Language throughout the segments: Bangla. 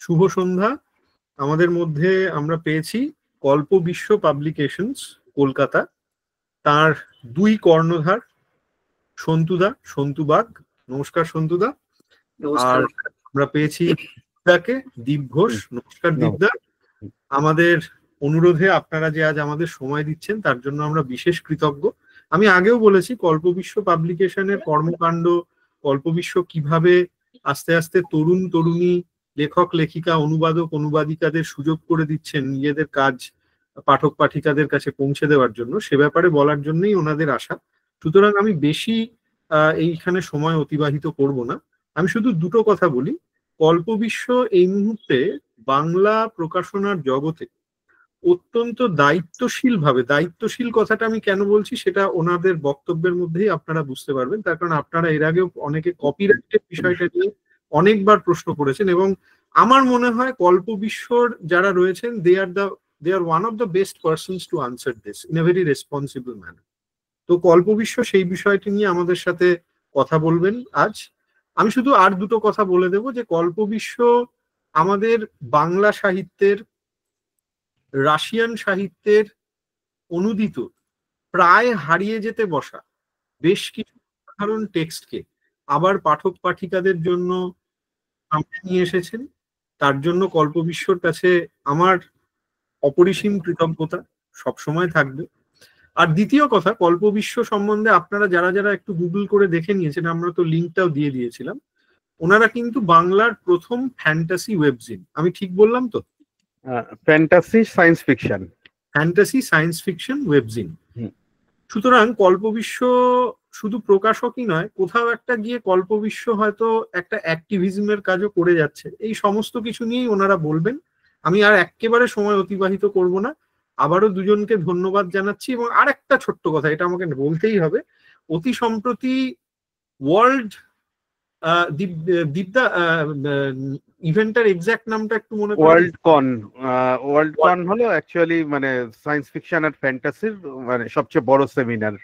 শুভ সন্ধ্যা। আমাদের মধ্যে আমরা পেয়েছি কল্পবিশ্ব পাবলিকেশনস কলকাতা, তার দুই কর্ণধার সন্তু বাগ। নমস্কার সন্তুদা। আর আমরা পেয়েছি দীপদাকে, দীপ ঘোষ। নমস্কার দীপদা। আমাদের অনুরোধে আপনারা যে আজ আমাদের সময় দিচ্ছেন তার জন্য আমরা বিশেষ কৃতজ্ঞ। আমি আগেও বলেছি কল্পবিশ্ব পাবলিকেশনের কর্মকাণ্ড, কল্পবিশ্ব কিভাবে আস্তে আস্তে তরুণ তরুণী লেখক লেখিকা অনুবাদক অনুবাদিকাদের সুযোগ করে দিচ্ছেন নিজেদের কাজ পাঠক পাঠিকাদের কাছে পৌঁছে দেওয়ার জন্য, সে ব্যাপারে বলার জন্যই ওনাদের আশা। সুতরাং আমি বেশি এইখানে সময় অতিবাহিত করব না। আমি শুধু দুটো কথা বলি। কল্পবিশ্ব এই মুহূর্তে বাংলা প্রকাশনার জগতে অত্যন্ত দায়িত্বশীল কথাটা আমি কেন বলছি সেটা ওনাদের বক্তব্যের মধ্যেই আপনারা বুঝতে পারবেন। তার কারণ আপনারা এর আগেও অনেকে কপিরাইটের বিষয়টা নিয়ে অনেকবার প্রশ্ন করেছেন, এবং আমার মনে হয় কল্পবিশ্বর যারা রয়েছেন they are one of the best persons to answer this in a very responsible manner. তো কল্পবিশ্ব সেই বিষয়টি নিয়ে আমাদের সাথে কথা বলবেন আজ। আমি শুধু আর দুটো কথা বলে দেব যে কল্পবিশ্ব আমাদের বাংলা সাহিত্যের, রাশিয়ান সাহিত্যের অনুদিত প্রায় হারিয়ে যেতে বসা বেশ কিছু সাধারণ টেক্সটকে আবার পাঠক পাঠিকাদের জন্য সামনে নিয়ে এসেছেন। তার জন্য কল্পবিশ্বর কাছে আমার অপরিসীম কৃতজ্ঞতা সবসময় থাকবে। আর দ্বিতীয় কথা, কল্পবিশ্ব সম্বন্ধে আপনারা যারা যারা একটু গুগল করে দেখে নিয়েছেন, আমরা তো লিঙ্কটাও দিয়ে দিয়েছিলাম, ওনারা কিন্তু বাংলার প্রথম ফ্যান্টাসি ওয়েবজিন। আমি ঠিক বললাম তো? Fantasy science fiction, fantasy science fiction webzine. সুতরাং কল্পবিশ্ব শুধু প্রকাশকই নয়, কোথাও একটা গিয়ে কল্পবিশ্ব হয়তো একটা অ্যাক্টিভিজমের কাজও করে যাচ্ছে। এই সমস্ত কিছু নিয়েই ওনারা বলবেন। আমি আর একেবারে সময় অতিবাহিত করব না। আবারও দুজনকে ধন্যবাদ জানাচ্ছি। এবং আর একটা ছোট্ট কথা, এটা আমাকে বলতেই হবে। অতি সম্প্রতি ওয়ার্ল্ড দীপদা ইভেন্টের এক্সাক্ট নামটা একটু মনে করেন। ওয়ার্ল্ড কন হলো অ্যাকচুয়ালি মানে সায়েন্স ফিকশন আর ফ্যান্টাসির মানে সবচেয়ে বড় seminar.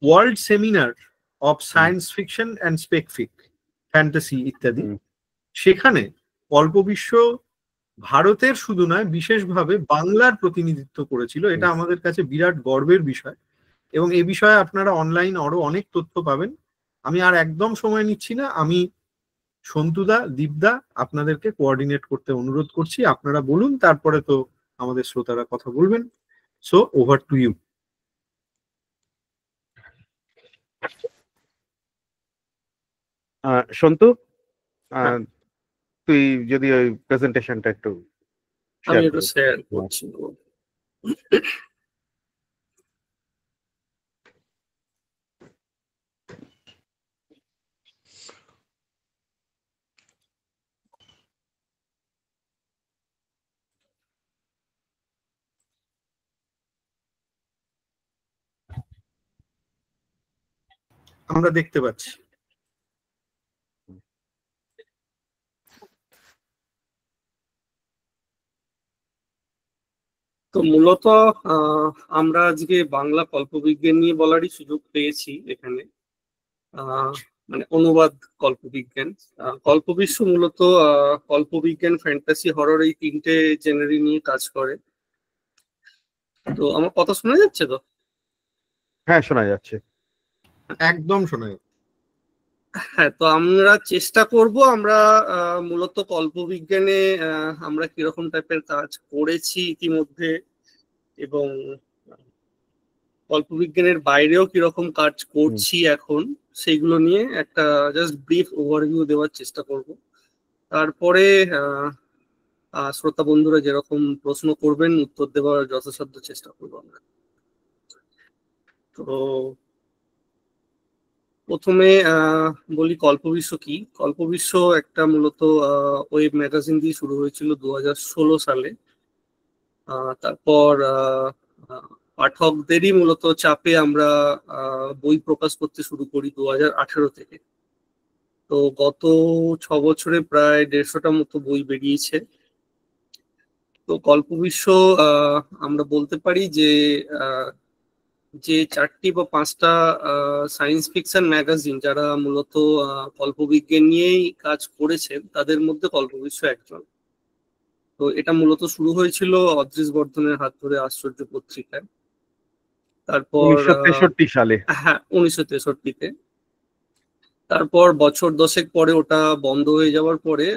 World seminar of science fiction and specfic, fantasy ইত্যাদি। সেখানে কল্পবিশ্ব ভারতের শুধু নয়, বিশেষভাবে বাংলার প্রতিনিধিত্ব করেছিল। এটা আমাদের কাছে বিরাট গর্বের বিষয়, এবং এ বিষয়ে আপনারা অনলাইন আরো অনেক তথ্য পাবেন। আমি আর একদম সময় নিচ্ছি না। আমি সন্তুদা, দীপদা আপনাদেরকে কোঅর্ডিনেট করতে অনুরোধ করছি। আপনারা বলুন, তারপরে তো আমাদের শ্রোতারা কথা বলবেন। So over to you. Santu, তুই যদি ওই প্রেজেন্টেশনটা একটু শেয়ার করছি। আমরা দেখতে পাচ্ছি। তো মূলত আমরা আজকে বাংলা কল্পবিজ্ঞান নিয়ে বলারই সুযোগ পেয়েছি এখানে। মানে অনুবাদ কল্পবিজ্ঞান, কল্পবিশ্ব মূলত কল্পবিজ্ঞান, ফ্যান্টাসি, হরর এই তিনটে জেনারি নিয়ে কাজ করে। তো আমার কথা শোনা যাচ্ছে তো? হ্যাঁ, শোনা যাচ্ছে, একদম শোনা যাচ্ছে। হ্যাঁ, তো আমরা চেষ্টা করব আমরা মূলত কল্পবিজ্ঞানে আমরা কিরকম টাইপের কাজ করেছি ইতিমধ্যে, এবং কল্পবিজ্ঞানের বাইরেও কিরকম কাজ করছি এখন, সেইগুলো নিয়ে একটা জাস্ট ব্রিফ ওভারভিউ দেওয়ার চেষ্টা করব। তারপরে শ্রোতা বন্ধুরা যেরকম প্রশ্ন করবেন উত্তর দেওয়ার যথাসাধ্য চেষ্টা করবো আমরা। তো প্রথমে বলি কল্পবিশ্ব কি। কল্পবিশ্ব একটা মূলত ওয়েব ম্যাগাজিন দিয়ে শুরু হয়েছিল 2016 সালে। তারপর পাঠকদেরই মূলত চাপে আমরা বই প্রকাশ করতে শুরু করি 2018 থেকে। তো গত 6 বছরে প্রায় 150টা মতো বই বেরিয়েছে। তো কল্পবিশ্ব আমরা বলতে পারি যে যে 4টি বা 5টা সায়েন্স ফিকশন ম্যাগাজিন যারা মূলত কল্পবিজ্ঞান নিয়েই কাজ করেছেন, তাদের মধ্যে কল্পবিশ্ব একজন। তো এটা মূলত শুরু হয়েছিল অদৃশ বর্ধনের হাত ধরে আশ্চর্য পত্রিকায়। তারপর 1963 সালে। হ্যাঁ, 1963-তে। তারপর বছর 10 পরে ওটা বন্ধ হয়ে যাওয়ার পরে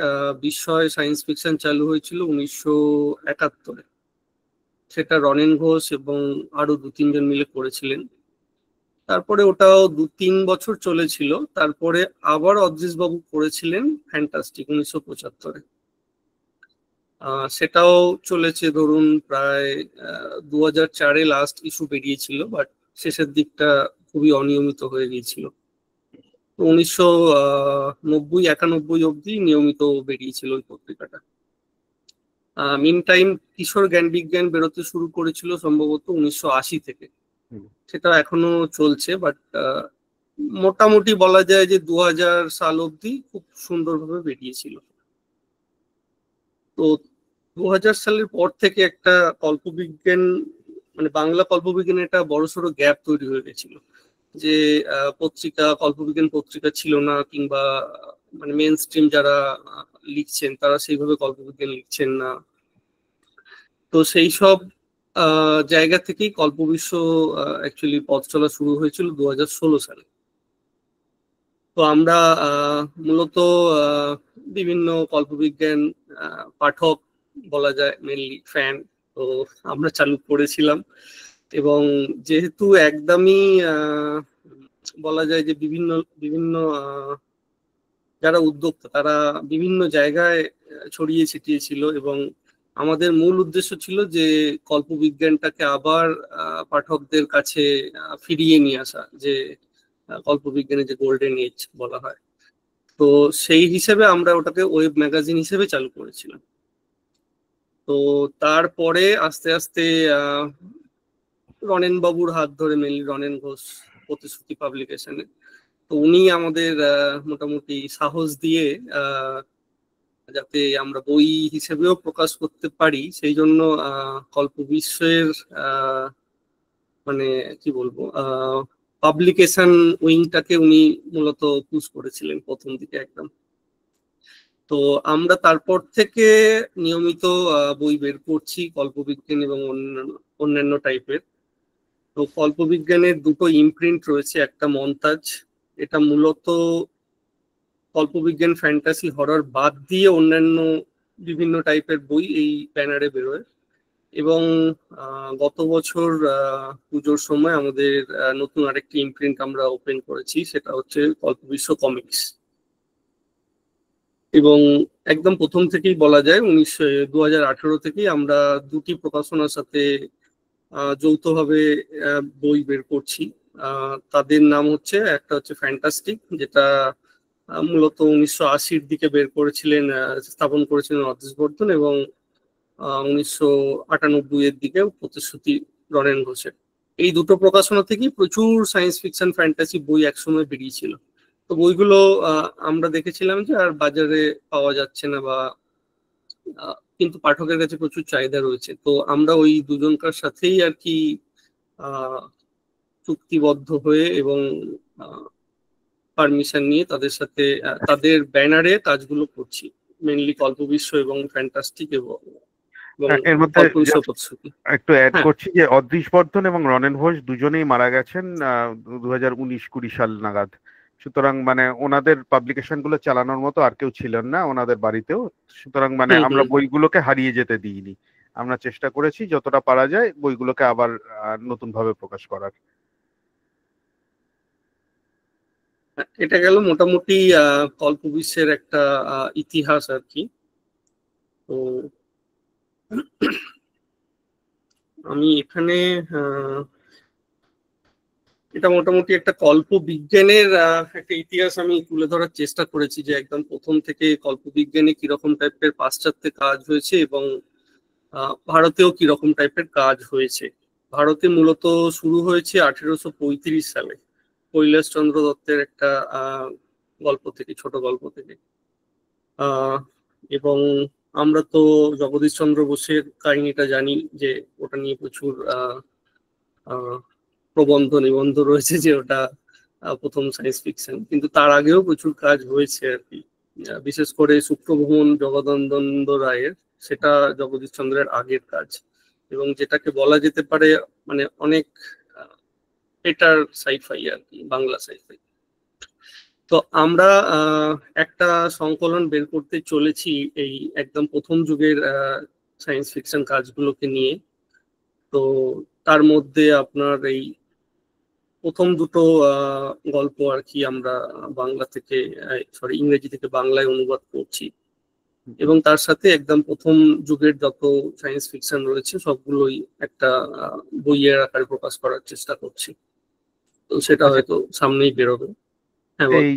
বিস্ময় সায়েন্স ফিকশন চালু হয়েছিল 1971-এ। সেটা রনেন ঘোষ এবং আরো 2-3 জন মিলে করেছিলেন। তারপরে ওটাও 2-3 বছর চলেছিল। তারপরে আবার অদৃশ বাবু করেছিলেন ফ্যান্টাস্টিক 1975-এ। সেটাও চলেছে ধরুন প্রায় 2004-এ লাস্ট ইস্যু বেরিয়েছিল, বাট শেষের দিকটা খুবই অনিয়মিত হয়ে গিয়েছিল। 1990-91 অব্দি নিয়মিত বেরিয়েছিল ওই পত্রিকাটা। মিন টাইম কিশোর জ্ঞান বিজ্ঞান বেরোতে শুরু করেছিল সম্ভবত 1980 থেকে। সেটা এখনো চলছে, বাট মোটামুটি বলা যায় যে 2000 সাল অব্দি খুব সুন্দরভাবে বেরিয়েছিল। তো 2000 সালের পর থেকে একটা কল্পবিজ্ঞান, মানে বাংলা কল্পবিজ্ঞানের একটা বড়সড় গ্যাপ তৈরি হয়ে গেছিল। যে পত্রিকা, কল্পবিজ্ঞান পত্রিকা ছিল না, কিংবা মানে মেন স্ট্রিম যারা লিখছেন তারা সেইভাবে কল্পবিজ্ঞান লিখছেন না। তো সেই সব জায়গা থেকেই কল্পবিশ্ব অ্যাকচুয়ালি পথ চলা শুরু হয়েছিল 2016 সালে। তো আমরা মূলত বিভিন্ন কল্পবিজ্ঞান পাঠক বলা যায়, মেনলি ফ্যান, তো আমরা চালু করেছিলাম। এবং যেহেতু একদমই বলা যায় যে বিভিন্ন বিভিন্ন যারা উদ্যোক্তা তারা বিভিন্ন জায়গায় ছড়িয়ে ছিটিয়ে ছিল, এবং আমাদের মূল উদ্দেশ্য ছিল যে কল্পবিজ্ঞানটাকে আবার পাঠকদের কাছে ফিরিয়ে নিয়ে আসা, যে কল্পবিজ্ঞানের যে গোল্ডেন এজ বলা হয়। তো সেই হিসেবে আমরা ওটাকে ওয়েব ম্যাগাজিন হিসেবে চালু করেছিলাম। তো তারপরে আস্তে আস্তে রনেন বাবুর হাত ধরে, মেনলি রনেন ঘোষ প্রতিশ্রুতি পাবলিকেশনে, তো উনি আমাদের মোটামুটি সাহস দিয়ে যাতে আমরা বই হিসেবেও প্রকাশ করতে পারি, সেই জন্য কল্পবিশ্বের মানে কি বলবো পাবলিকেশন উইংটাকে উনি মূলত পুশ করেছিলেন প্রথম দিকে একদম। তো আমরা তারপর থেকে নিয়মিত বই বের করছি কল্পবিজ্ঞান এবং অন্যান্য টাইপের। তো কল্পবিজ্ঞানের দুটো ইমপ্রিন্ট রয়েছে, একটা মন্তাজ, এটা মূলত কল্পবিজ্ঞান, ফ্যান্টাসি, হরর বাদ দিয়ে অন্যান্য বিভিন্ন টাইপের বই এই ব্যানারে বেরোয়। এবং গত বছর পুজোর সময় আমাদের নতুন আরেকটি ইমপ্রিন্ট আমরা ওপেন করেছি, সেটা হচ্ছে কল্পবিশ্ব কমিক্স। এবং একদম প্রথম থেকেই বলা যায় 2018 থেকেই আমরা দুটি প্রকাশনার সাথে যৌথভাবে বই বের করছি। তাদের নাম হচ্ছে, একটা হচ্ছে ফ্যান্টাস্টিক, যেটা মূলত 1980-র দিকে বের করেছিলেন, স্থাপন করেছিলেন অদৃশ বর্ধন, এবং 1998-এর দিকে প্রতিশ্রুতি রনেন ঘোষের। এই দুটো প্রকাশনা থেকেই প্রচুর সায়েন্স ফিকশন ফ্যান্টাসি বই একসময় বেরিয়েছিল। তো বইগুলো আমরা দেখেছিলাম যে আর বাজারে পাওয়া যাচ্ছে না, বা কিন্তু পাঠকের কাছে প্রচুর চাহিদা রয়েছে। তো আমরা ওই দুজনকার সাথেই আর কি চুক্তিবদ্ধ হয়ে এবং পারমিশন নিয়ে তাদের সাথে তাদের ব্যানারে কাজগুলো করছি, মেনলি কল্পবিশ্ব এবং ফ্যান্টাস্টিক এবং এর মধ্যে একটু অ্যাড করছি যে অদৃশ বর্ধন এবং রনেন ঘোষ দুজনেই মারা গেছেন 2019-20 সাল নাগাদ। সুতরাং মানে ওনাদের পাবলিকেশন গুলো চালানোর মতো আর কেউ ছিলেন না ওনাদের বাড়িতেও। সুতরাং মানে আমরা বইগুলোকে হারিয়ে যেতে দিইনি, আমরা চেষ্টা করেছি যতটা পারা যায় বইগুলোকে আবার নতুন ভাবে প্রকাশ করার। এটা গেল মোটামুটি কল্পবিশ্বের একটা ইতিহাস আর কি। তো আমি এখানে এটা মোটামুটি একটা কল্পবিজ্ঞানের একটা ইতিহাস আমি তুলে ধরার চেষ্টা করেছি, যে একদম প্রথম থেকে কল্পবিজ্ঞানে কিরকম টাইপের পাশ্চাত্যে কাজ হয়েছে এবং ভারতেও কিরকম টাইপের কাজ হয়েছে। ভারতে মূলত শুরু হয়েছে 1835 সালে কৈলাস চন্দ্র দত্তের একটা গল্প থেকে, ছোট গল্প থেকে। এবং আমরা তো জগদীশ চন্দ্র বোসের কাহিনীটা জানি, যে ওটা নিয়ে প্রচুর প্রবন্ধ নিবন্ধ রয়েছে যে ওটা প্রথম সায়েন্স ফিকশন, কিন্তু তার আগেও প্রচুর কাজ হয়েছে আর কি। বিশেষ করে শুক্রভ্রমণ জগদানন্দ রায়ের, সেটা জগদীশ চন্দ্রের আগের কাজ, এবং যেটাকে বলা যেতে পারে মানে অনেক বেটার সাইফাই আর কি, বাংলা সাইফাই। তো আমরা একটা সংকলন বের করতে চলেছি এই একদম প্রথম যুগের সায়েন্স ফিকশন কাজগুলোকে নিয়ে। তো তার মধ্যে আপনার এই প্রথম দুটো গল্প আর কি আমরা বাংলা থেকে সরি ইংরেজি থেকে বাংলায় অনুবাদ করছি, এবং তার সাথে একদম প্রথম যুগের যত সায়েন্স ফিকশন রয়েছে সবগুলোই একটা বইয়ের আকারে প্রকাশ করার চেষ্টা করছি। তো সেটা হয়তো সামনেই বেরোবে। হ্যাঁ, এই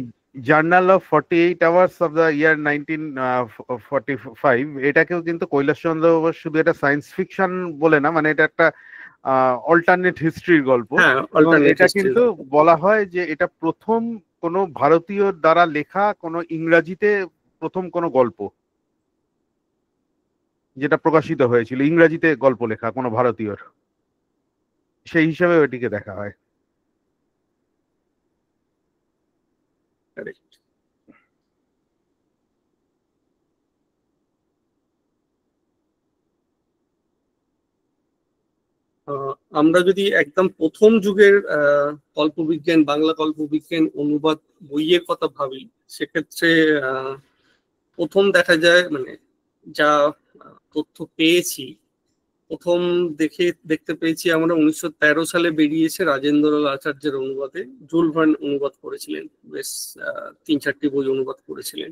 journal of 48 hours of the year 1945, এটাকেও কিন্তু কৈলাসচন্দ্র বসু শুধু এটা সায়েন্স ফিকশন বলে না, মানে এটা একটা অল্টারনেট হিস্ট্রির গল্প। এটা কিন্তু বলা হয় যে এটা প্রথম কোনো ভারতীয় দ্বারা লেখা কোনো ইংরাজিতে প্রথম কোনো গল্প যেটা প্রকাশিত হয়েছিল, ইংরাজিতে গল্প লেখা কোনো ভারতীয়র, সেই হিসাবে এটিকে দেখা হয়। আমরা যদি একদম প্রথম যুগের কল্পবিজ্ঞান, বাংলা কল্পবিজ্ঞান অনুবাদ বইয়ের কথা ভাবি, সেক্ষেত্রে প্রথম দেখা যায় মানে যা তথ্য পেয়েছি, প্রথম দেখতে পেয়েছি আমরা 1913 সালে বেরিয়েছে রাজেন্দ্রলাল আচার্যের অনুবাদে, জুল ভার্ন অনুবাদ করেছিলেন, বেশ 3-4টি বই অনুবাদ করেছিলেন।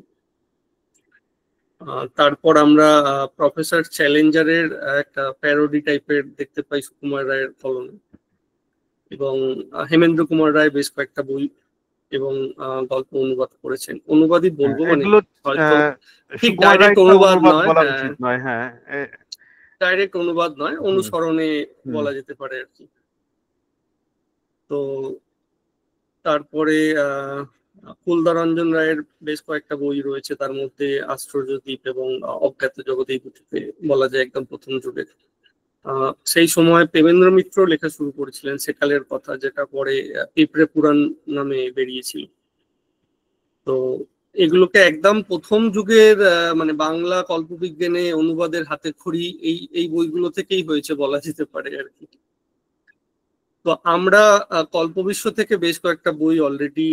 তারপর আমরা প্রফেসর চ্যালেঞ্জারের একটা প্যারোডি টাইপের দেখতে পাই সুকুমার রায়ের কলমে, এবং হেমেন্দ্র কুমার রায় বেশ কয়েকটা বই এবং গল্প অনুবাদ করেছেন। অনুবাদই বলবো, মানে ঠিক ডাইরেক্ট অনুবাদ নয়, হ্যাঁ ডাইরেক্ট অনুবাদ নয়, অনুসরণে বলা যেতে পারে আর কি। তো তারপরে কুলদারঞ্জন রায়ের বেশ কয়েকটা বই রয়েছে, তার মধ্যে আশ্চর্যদ্বীপ এবং অজ্ঞাত জগৎ, এই দুটিতে বলা যায় একদম প্রথম যুগের। সেই সময় প্রেমেন্দ্র মিত্র লেখা শুরু করেছিলেন সেকালের কথা, যেটা পরে পিঁপড়ে পুরাণ নামে বেরিয়েছিল। তো এগুলোকে একদম প্রথম যুগের মানে বাংলা কল্পবিজ্ঞানে অনুবাদের হাতে খড়ি এই বইগুলো থেকেই হয়েছে বলা যেতে পারে আর কি। তো আমরা কল্পবিশ্ব থেকে বেশ কয়েকটা বই অলরেডি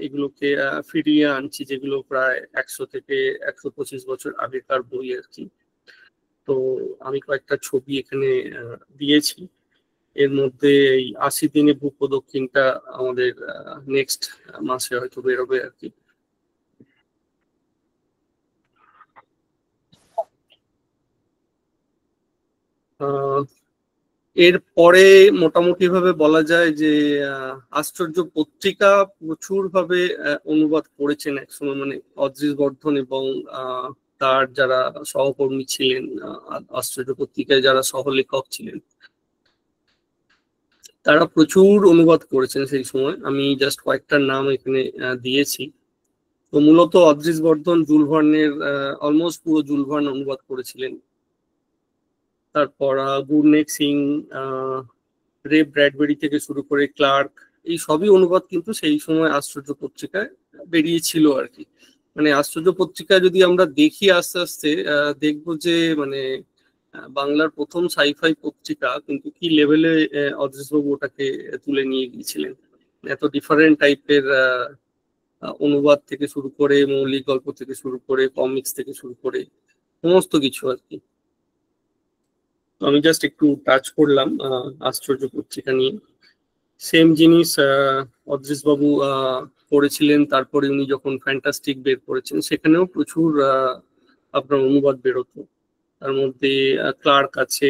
এগুলোকে ফিরিয়ে আনছি, যেগুলো প্রায় 100 থেকে 125 বছর আগেকার বই আর কি। তো আমি কয়েকটা ছবি এখানে দিয়েছি, এর মধ্যে এই 80 দিনে ভূপ্রদক্ষিণটা আমাদের নেক্সট মাসে হয়তো বেরোবে আর কি। এরপরে মোটামুটি ভাবে বলা যায় যে আশ্চর্য পত্রিকা প্রচুর ভাবে অনুবাদ করেছেন একসময়, মানে অদৃশ বর্ধন এবং তার যারা সহকর্মী ছিলেন, আশ্চর্য পত্রিকায় যারা সহলেখক ছিলেন, তারা প্রচুর অনুবাদ করেছেন সেই সময়। আমি জাস্ট কয়েকটার নাম এখানে দিয়েছি। তো মূলত অদৃশ বর্ধন জুল ভার্নের অলমোস্ট পুরো জুল ভার্ন অনুবাদ করেছিলেন। তারপর গুরনেক সিং, রে ব্র্যাডবেরি থেকে শুরু করে ক্লার্ক, এই সবই অনুবাদ কিন্তু সেই সময় আশ্চর্য পত্রিকায় বেরিয়েছিল আর কি। মানে আশ্চর্য পত্রিকা যদি আমরা দেখি আস্তে আস্তে দেখবো যে মানে বাংলার প্রথম সাইফাই পত্রিকা, কিন্তু কি লেভেলে অদৃশবাবু ওটাকে তুলে নিয়ে গিয়েছিলেন। এত ডিফারেন্ট টাইপের অনুবাদ থেকে শুরু করে, মৌলিক গল্প থেকে শুরু করে, কমিক্স থেকে শুরু করে সমস্ত কিছু আর কি। আমি জাস্ট একটু টাচ করলাম আশ্চর্য পত্রিকা নিয়ে। সেম জিনিস অদৃশবাবু করেছিলেন। তারপরে উনি যখন ফ্যান্টাস্টিক বের করেছেন, সেখানেও প্রচুর আপনার অনুবাদ বেরোতো। তার মধ্যে ক্লার্ক আছে,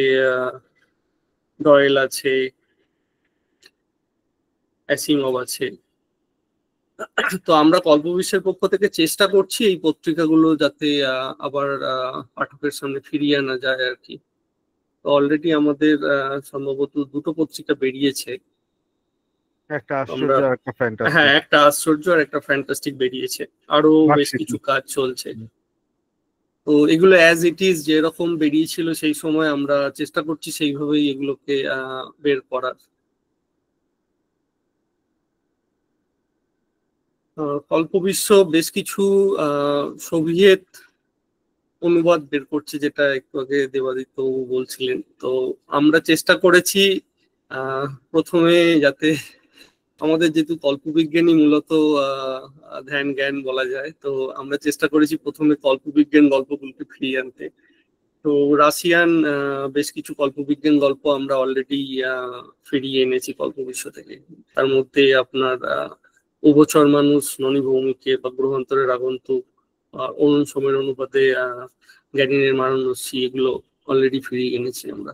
ডয়েল আছে, অ্যাসিমভ আছে। তো আমরা কল্পবিশ্বের পক্ষ থেকে চেষ্টা করছি এই পত্রিকাগুলো যাতে আবার পাঠকের সামনে ফিরিয়ে আনা যায় আর কি। তো অলরেডি আমাদের সম্ভবত দুটো পত্রিকা বেরিয়েছে, হ্যাঁ একটা আশ্চর্য আর একটা ফ্যান্টাস্টিক বেরিয়েছে, আরো বেশ কিছু কাজ চলছে। তো এগুলো অ্যাজ ইট ইজ যেরকম বেরিয়েছিল সেই সময় আমরা চেষ্টা করছি সেইভাবেই এগুলোকে বের করার। কল্পবিশ্ব বেশ কিছু সোভিয়েত অনুবাদ বের করছে, যেটা একটু আগে দেবাদিত্য বলছিলেন। তো আমরা চেষ্টা করেছি প্রথমে, যাতে আমাদের যেহেতু কল্পবিজ্ঞানী মূলত ধ্যান জ্ঞান বলা যায়, তো আমরা চেষ্টা করেছি প্রথমে কল্পবিজ্ঞান গল্পগুলোকে ফিরিয়ে আনতে। তো রাশিয়ান বেশ কিছু কল্পবিজ্ঞান গল্প আমরা অলরেডি ফিরিয়ে এনেছি কল্পবিশ্ব থেকে। তার মধ্যে আপনার উভচর মানুষ, ননি ভৌমিকে বা গ্রহান্তরের আগন্তুক, অরুণ সোমের অনুপাতে জ্ঞানীনের মারণরশ্মি, এগুলো অলরেডি ফিরিয়ে এনেছি আমরা।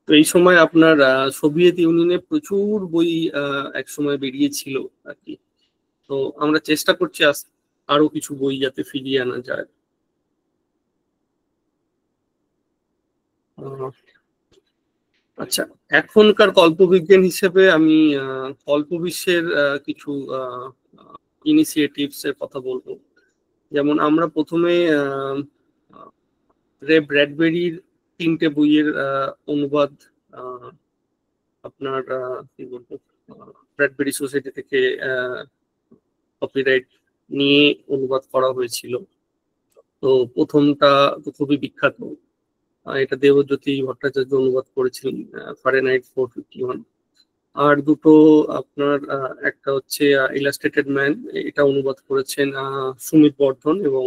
তো এই সময় আপনার সোভিয়েত ইউনিয়নে প্রচুর বই এক সময় বেরিয়েছিল আর কি। তো আমরা চেষ্টা করছি আরো কিছু বই যাতে ফিরিয়ে আনা যায়। আচ্ছা, এখনকার কল্পবিজ্ঞান হিসেবে আমি কল্পবিশ্বের কিছু ইনিশিয়েটিভস এর কথা বলবো। যেমন আমরা প্রথমে রে ব্র্যাডবেরির 3টে বইয়ের অনুবাদ আপনার কি বলবো, ব্র্যাডবেরি সোসাইটি থেকে কপিরাইট নিয়ে অনুবাদ করা হয়েছিল। তো প্রথমটা তো খুবই বিখ্যাত, এটা দেবজ্যোতি ভট্টাচার্য অনুবাদ করেছিলেন, ফারেনহাইট 451। আর দুটো আপনার একটা হচ্ছে ইলাস্ট্রেটেড ম্যান, এটা অনুবাদ করেছেন সুমিত বর্ধন, এবং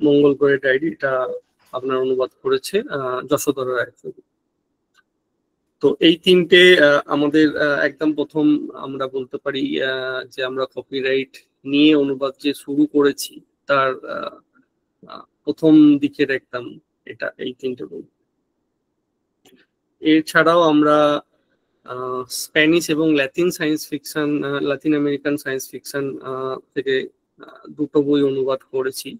মঙ্গল গ্রহের ডায়েরি, এটা আপনার অনুবাদ করেছে যশোধর রায়। তো এই 3টে আমাদের একদম প্রথম আমরা বলতে পারি যে আমরা কপিরাইট নিয়ে অনুবাদ যে শুরু করেছি তার প্রথম দিকের একদম এটা, এই 3টে বই। এছাড়াও আমরা স্প্যানিশ এবং Latin science fiction, Latin American science fiction থেকে দুটো বই অনুবাদ করেছি।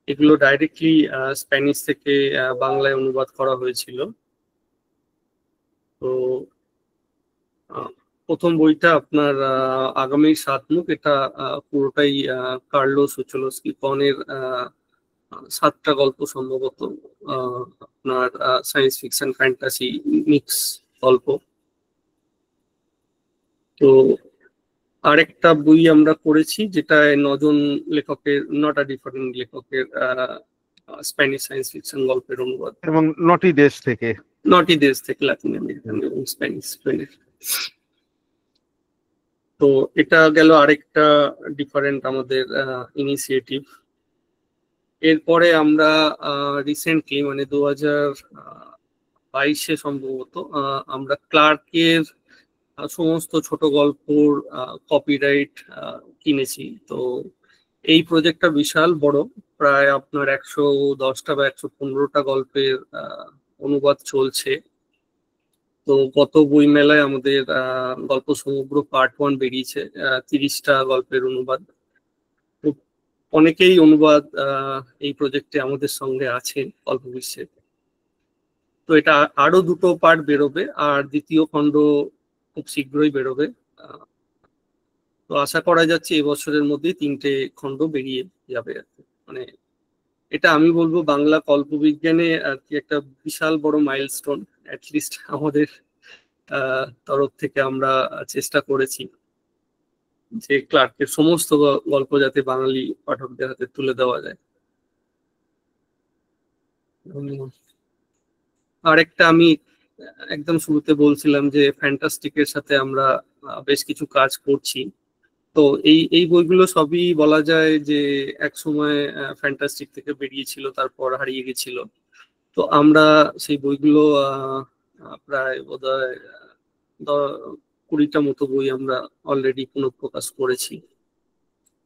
এগুলো ডাইরেক্টলি স্প্যানিশ থেকে বাংলায় অনুবাদ করা হয়েছিল। তো প্রথম বইটা আপনার আগামীর 7 মুখ, এটা পুরোটাই কার্লোস উচলস্কি কনের 7টা গল্প, সম্ভবত আপনার সায়েন্স ফিকশন ফ্যান্টাসি মিক্স গল্প। তো আরেকটা বই আমরা করেছি যেটা 9জন লেখকের, 9টা ডিফারেন্ট লেখকের স্প্যানিশ সায়েন্স ফিকশন গল্পের অনুবাদ, এবং 9টি দেশ থেকে, লাতিন আমেরিকান এবং স্প্যানিশ। তো এটা গেল আরেকটা ডিফারেন্ট আমাদের ইনিশিয়েটিভ। এরপরে আমরা রিসেন্টলি, মানে 2022-এ সম্ভবত, আমরা ক্লার্কের সমস্ত ছোট গল্পর কপিরাইট কিনেছি। তো এই প্রজেক্টটা বিশাল বড়, প্রায় আপনার 110টা বা 115টা গল্পের অনুবাদ চলছে। তো গত বই মেলায় আমাদের গল্প সমগ্র পার্ট 1 বেরিয়েছে, 30টা গল্পের অনুবাদ। অনেকেই অনুবাদ এই প্রজেক্টে আমাদের সঙ্গে আছে কল্পবিশ্বে। তো এটা আরো 2টো পার্ট বেরোবে, আর দ্বিতীয় খণ্ড খুব শীঘ্রই বেরোবে। তো আশা করা যাচ্ছে এবছরের মধ্যেই 3টে খণ্ড বেরিয়ে যাবে। মানে এটা আমি বলবো বাংলা কল্পবিজ্ঞানে আর কি একটা বিশাল বড় মাইলস্টোন, অ্যাটলিস্ট আমাদের তরফ থেকে আমরা চেষ্টা করেছি যে ক্লার্কের সমস্ত গল্প যাতে বাঙালি পাঠকদের হাতে তুলে দেওয়া যায়। আরেকটা আমি একদম শুরুতে বলছিলাম যে ফ্যান্টাস্টিকের সাথে আমরা বেশ কিছু কাজ করছি। তো এই বইগুলো সবই বলা যায় যে এক সময় ফ্যান্টাস্টিক থেকে বেরিয়েছিল, তারপর হারিয়ে গেছিল। তো আমরা সেই বইগুলো প্রায় বোধহয় 20টা মতো বই আমরা অলরেডি পুনঃপ্রকাশ করেছি।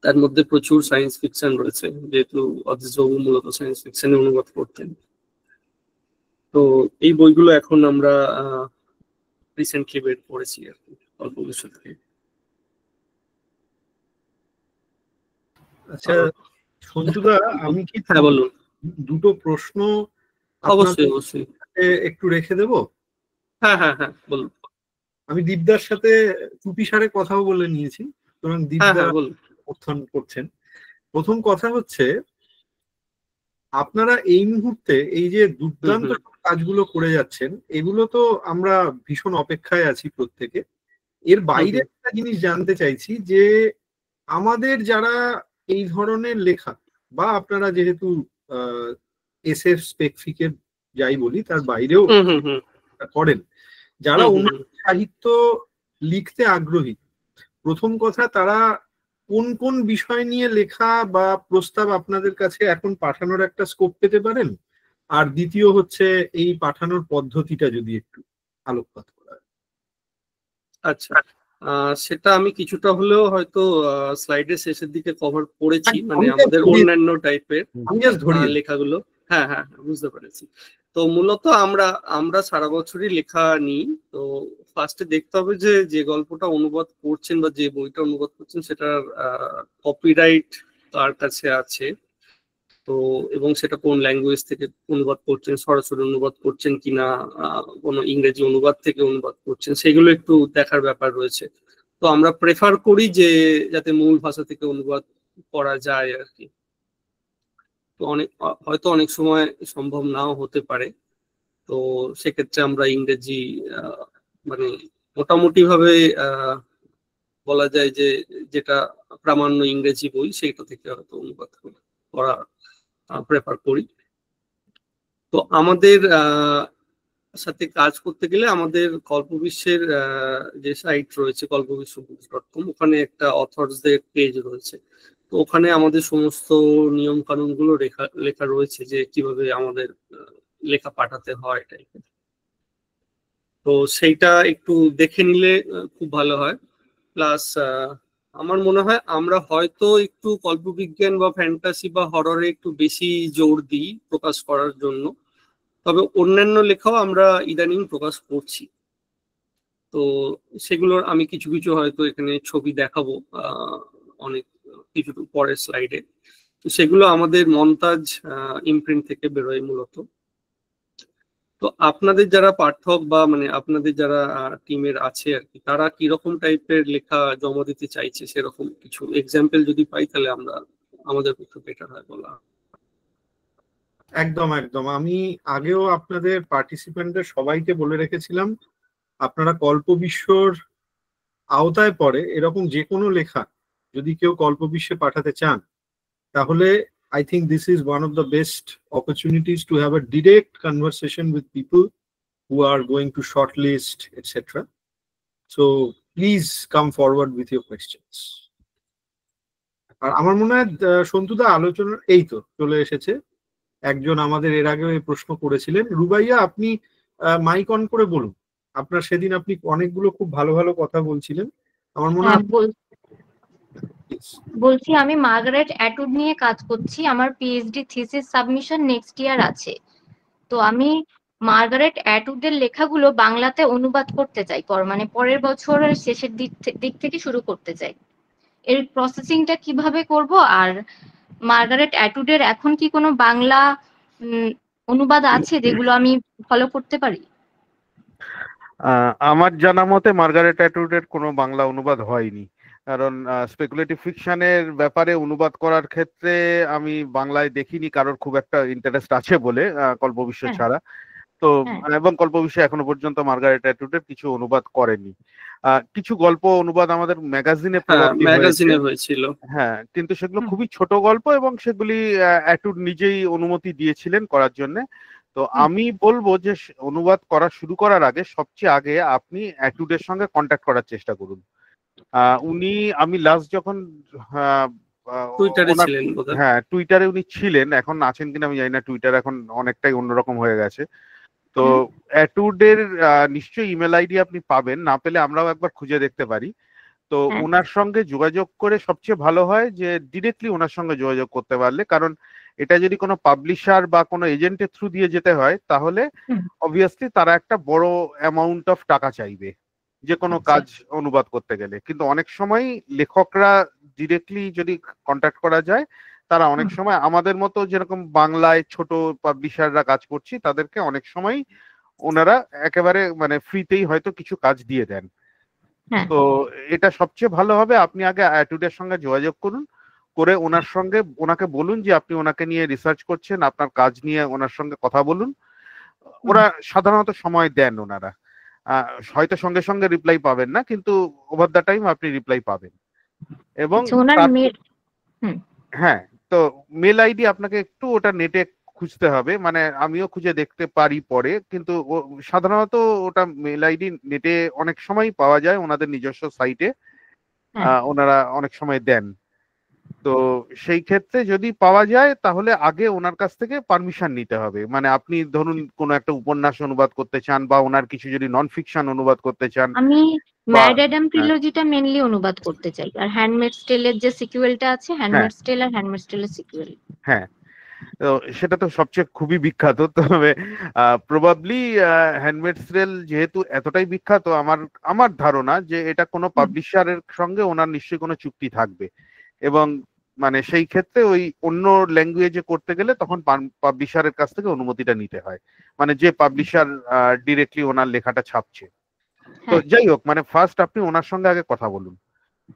তার মধ্যে প্রচুর সায়েন্স ফিকশন রয়েছে, যেহেতু অজিতবাবু মূলত সায়েন্স ফিকশনে অনুবাদ করতেন। তো এই বইগুলো এখন আমরা রিসেন্টলি বের করেছি আর কি কল্পবিশ্ব থেকে। আচ্ছা সন্তুদা, আমি কি বলুন। দুটো প্রশ্ন অবশ্যই একটু রেখে দেব? হ্যাঁ বলুন। আমি দীপদার সাথে টুপি সারে কথাও বলে নিয়েছি, সুতরাং দীপদা উত্থান করছেন। প্রথম কথা হচ্ছে, আপনারা এই মুহূর্তে এই যে দুর্দান্ত কাজগুলো করে যাচ্ছেন, এগুলো তো আমরা ভীষণ অপেক্ষায় আছি প্রত্যেকে। এর বাইরে একটা জিনিস জানতে চাইছি যে আমাদের যারা এই ধরনের লেখা বা আপনারা যেহেতু এসএফ স্পেসিফিকের যাই বলি তার বাইরেও করেন, যারা অন্য সাহিত্য লিখতে আগ্রহী, প্রথম কথা তারা কোন কোন বিষয় নিয়ে লেখা বা প্রস্তাব আপনাদের কাছে এখন পাঠানোর একটা স্কোপ পেতে পারেন, আর দ্বিতীয় হচ্ছে এই পাঠানোর পদ্ধতিটা যদি একটু আলোকপাত করা। আচ্ছা, সেটা আমি কিছুটা হলেও হয়তো স্লাইডের শেষের দিকে কভার করেছি, মানে আমাদের অন্যান্য টাইপের লেখাগুলো। হ্যাঁ হ্যাঁ, বুঝতে পেরেছি। তো মূলত আমরা সারা বছরই লেখা নিই। তো ফার্স্টে দেখতে হবে যে যে গল্পটা অনুবাদ করছেন বা যে বইটা অনুবাদ করছেন সেটার কপিরাইট কার কাছে আছে, তো এবং সেটা কোন ল্যাঙ্গুয়েজ থেকে অনুবাদ করছেন, সরাসরি অনুবাদ করছেন কিনা, কোনো ইংরেজি অনুবাদ থেকে অনুবাদ করছেন, সেগুলো একটু দেখার ব্যাপার রয়েছে। তো আমরা প্রেফার করি যে যাতে মূল ভাষা থেকে অনুবাদ করা যায় আর কি। তো হয়তো অনেক সময় সম্ভব নাও হতে পারে, তো সেক্ষেত্রে আমরা ইংরেজি মানে মোটামুটি ভাবে বলা যায় যে যেটা প্রামাণ্য ইংরেজি বই সেটা থেকে হয়তো অনুবাদ করা প্রেফার করি। তো আমাদের সাথে কাজ করতে গেলে আমাদের কল্পবিশ্বের যে সাইট রয়েছে কল্পবিশ্ব.com, ওখানে একটা অথরসদের পেজ রয়েছে। তো ওখানে আমাদের সমস্ত নিয়ম কানুন গুলো লেখা রয়েছে যে কিভাবে আমাদের লেখা পাঠাতে হয় টাইপের। তো সেইটা একটু দেখে নিলে খুব ভালো হয়। প্লাস আমার মনে হয় আমরা হয়তো একটু কল্পবিজ্ঞান বা ফ্যান্টাসি বা হররে একটু বেশি জোর দিই প্রকাশ করার জন্য, তবে অন্যান্য লেখাও আমরা ইদানিং প্রকাশ করছি। তো সেগুলোর আমি কিছু কিছু হয়তো এখানে ছবি দেখাবো অনেক কিছু পরের স্লাইডে। তো সেগুলো আমাদের মন্তাজ ইমপ্রিন্ট থেকে বেরোয় মূলত। তো আপনাদের যারা পাঠক বা মানে আপনাদের যারা টিমের আছে আর কি, তারা কিরকম টাইপের লেখা জমা দিতে চাইছে সেরকম কিছু এক্সাম্পল যদি পাই তাহলে আমাদের পক্ষে বেটার হয় বলা। একদম একদম, আমি আগেও আপনাদের পার্টিসিপেন্টদের সবাইকে বলে রেখেছিলাম আপনারা কল্পবিশ্বর আওতায় পড়ে এরকম যে কোনো লেখা যদি কেউ কল্পবিশ্বে পাঠাতে চান, তাহলে I think this is one of the best opportunities to have a direct conversation with people who are going to shortlist, etc. So please come forward with your questions. আর আমার মনে হয় সন্তুদা আলোচনার এই তো চলে এসেছে একজন, আমাদের এর আগেও এই প্রশ্ন করেছিলেন। রুবাইয়া, আপনি মাইক অন করে বলুন। আপনার সেদিন আপনি অনেকগুলো খুব ভালো ভালো কথা বলছিলেন, আমার মনে হয়। বলছি আমি মার্গারেট অ্যাটউড নিয়ে কাজ করছি, আমার PhD thesis submission next year আছে। তো আমি মার্গারেট অ্যাটউডের লেখাগুলো বাংলাতে অনুবাদ করতে চাই, মানে পরের বছরের শেষের দিক থেকে শুরু করতে চাই। এর প্রসেসিংটা কিভাবে করব, আর মার্গারেট অ্যাটউডের এখন কি কোনো বাংলা অনুবাদ আছে যেগুলো আমি ফলো করতে পারি? আমার জানা মতে মার্গারেট অ্যাটউডের কোনো বাংলা অনুবাদ হয়নি, কারণ স্পেকুলেটিভ ফিকশনের ব্যাপারে অনুবাদ করার ক্ষেত্রে আমি বাংলায় দেখিনি কারোর খুব একটা ইন্টারেস্ট আছে বলে, কল্পবিশ্ব ছাড়া। তো এবং কল্পবিশ্ব এখনো পর্যন্ত মার্গারেট অ্যাটউডের কিছু অনুবাদ করেনি। কিছু গল্প অনুবাদ আমাদের ম্যাগাজিনে হয়েছিল, হ্যাঁ, কিন্তু সেগুলো খুবই ছোট গল্প এবং সেগুলি অ্যাটউড নিজেই অনুমতি দিয়েছিলেন করার জন্য। তো আমি বলবো যে অনুবাদ করা শুরু করার আগে সবচেয়ে আগে আপনি অ্যাটউডের সঙ্গে কন্ট্যাক্ট করার চেষ্টা করুন। আমি লাস্ট যখন টুইটারে উনি ছিলেন, এখন আছেন কিনা আমি জানি না, টুইটার এখন অনেকটাই অন্যরকম হয়ে গেছে। তো অ্যাটউডের নিশ্চয়ই ইমেল আইডি আপনি পাবেন, না পেলে আমরাও একবার খুঁজে দেখতে পারি। তো ওনার সঙ্গে যোগাযোগ করে সবচেয়ে ভালো হয় যে ডিরেক্টলি ওনার সঙ্গে যোগাযোগ করতে পারলে, কারণ এটা যদি কোনো পাবলিশার বা কোনো এজেন্টের থ্রু দিয়ে যেতে হয় তাহলে অবভিয়াসলি তারা একটা বড় অ্যামাউন্ট অফ টাকা চাইবে যে কোনো কাজ অনুবাদ করতে গেলে। কিন্তু অনেক সময় লেখকরা ডিরেক্টলি যদি কন্ট্যাক্ট করা যায়, তারা অনেক সময় আমাদের মতো যেরকম বাংলায় ছোট পাবলিশাররা কাজ করছি তাদেরকে অনেক সময় ওনারা একেবারে মানে ফ্রিতেই হয়তো কিছু কাজ দিয়ে দেন। তো এটা সবচেয়ে ভালো হবে আপনি আগে অ্যাটউডের সঙ্গে যোগাযোগ করুন, করে ওনাকে বলুন যে আপনি ওনাকে নিয়ে রিসার্চ করছেন, আপনার কাজ নিয়ে ওনার সঙ্গে কথা বলুন। ওরা সাধারণত সময় দেন ওনারা। হয়তো সঙ্গে সঙ্গে রিপ্লাই পাবেন না, কিন্তু ওভার দ্য টাইম আপনি রিপ্লাই পাবেন। এবং হ্যাঁ, তো মেল আইডি আপনাকে একটু ওটা নেটে খুঁজতে হবে, মানে আমিও খুঁজে দেখতে পারি পরে, কিন্তু সাধারণত ওটা মেল আইডি নেটে অনেক সময় পাওয়া যায়, ওনাদের নিজস্ব সাইটে ওনারা অনেক সময় দেন। তো সেই ক্ষেত্রে যদি পাওয়া যায় তাহলে আগে ওনার কাছ থেকে পারমিশন নিতে হবে। মানে আপনি ধরুন কোনো একটা উপন্যাস অনুবাদ করতে চান বা ওনার কিছু যদি নন ফিকশন অনুবাদ করতে চান। আমি ম্যাড অ্যাডাম ট্রিলজিটা মেইনলি অনুবাদ করতে চাই, আর হ্যান্ডমেডস টেলের যে সিকুয়েলটা আছে, হ্যান্ডমেডস টেল আর হ্যান্ডমেডস টেলের সিকুয়েল। হ্যাঁ, তো সেটা তো সবচেয়ে খুবই বিখ্যাত, তবে প্রবাবলি হ্যান্ডমেডস টেল যেহেতু এতটাই বিখ্যাত, আমার ধারণা যে এটা কোনো পাবলিশারের সঙ্গে ওনার নিশ্চয়ই কোনো চুক্তি থাকবে, এবং মানে সেই ক্ষেত্রে ওই অন্য ল্যাঙ্গুয়েজে করতে গেলে তখন পাবলিশারের কাছ থেকে অনুমতিটা নিতে হয়, মানে যে পাবলিশার ডিরেক্টলি ওনার লেখাটা ছাপছে। তো যাই হোক, মানে ফার্স্ট আপনি ওনার সঙ্গে আগে কথা বলুন।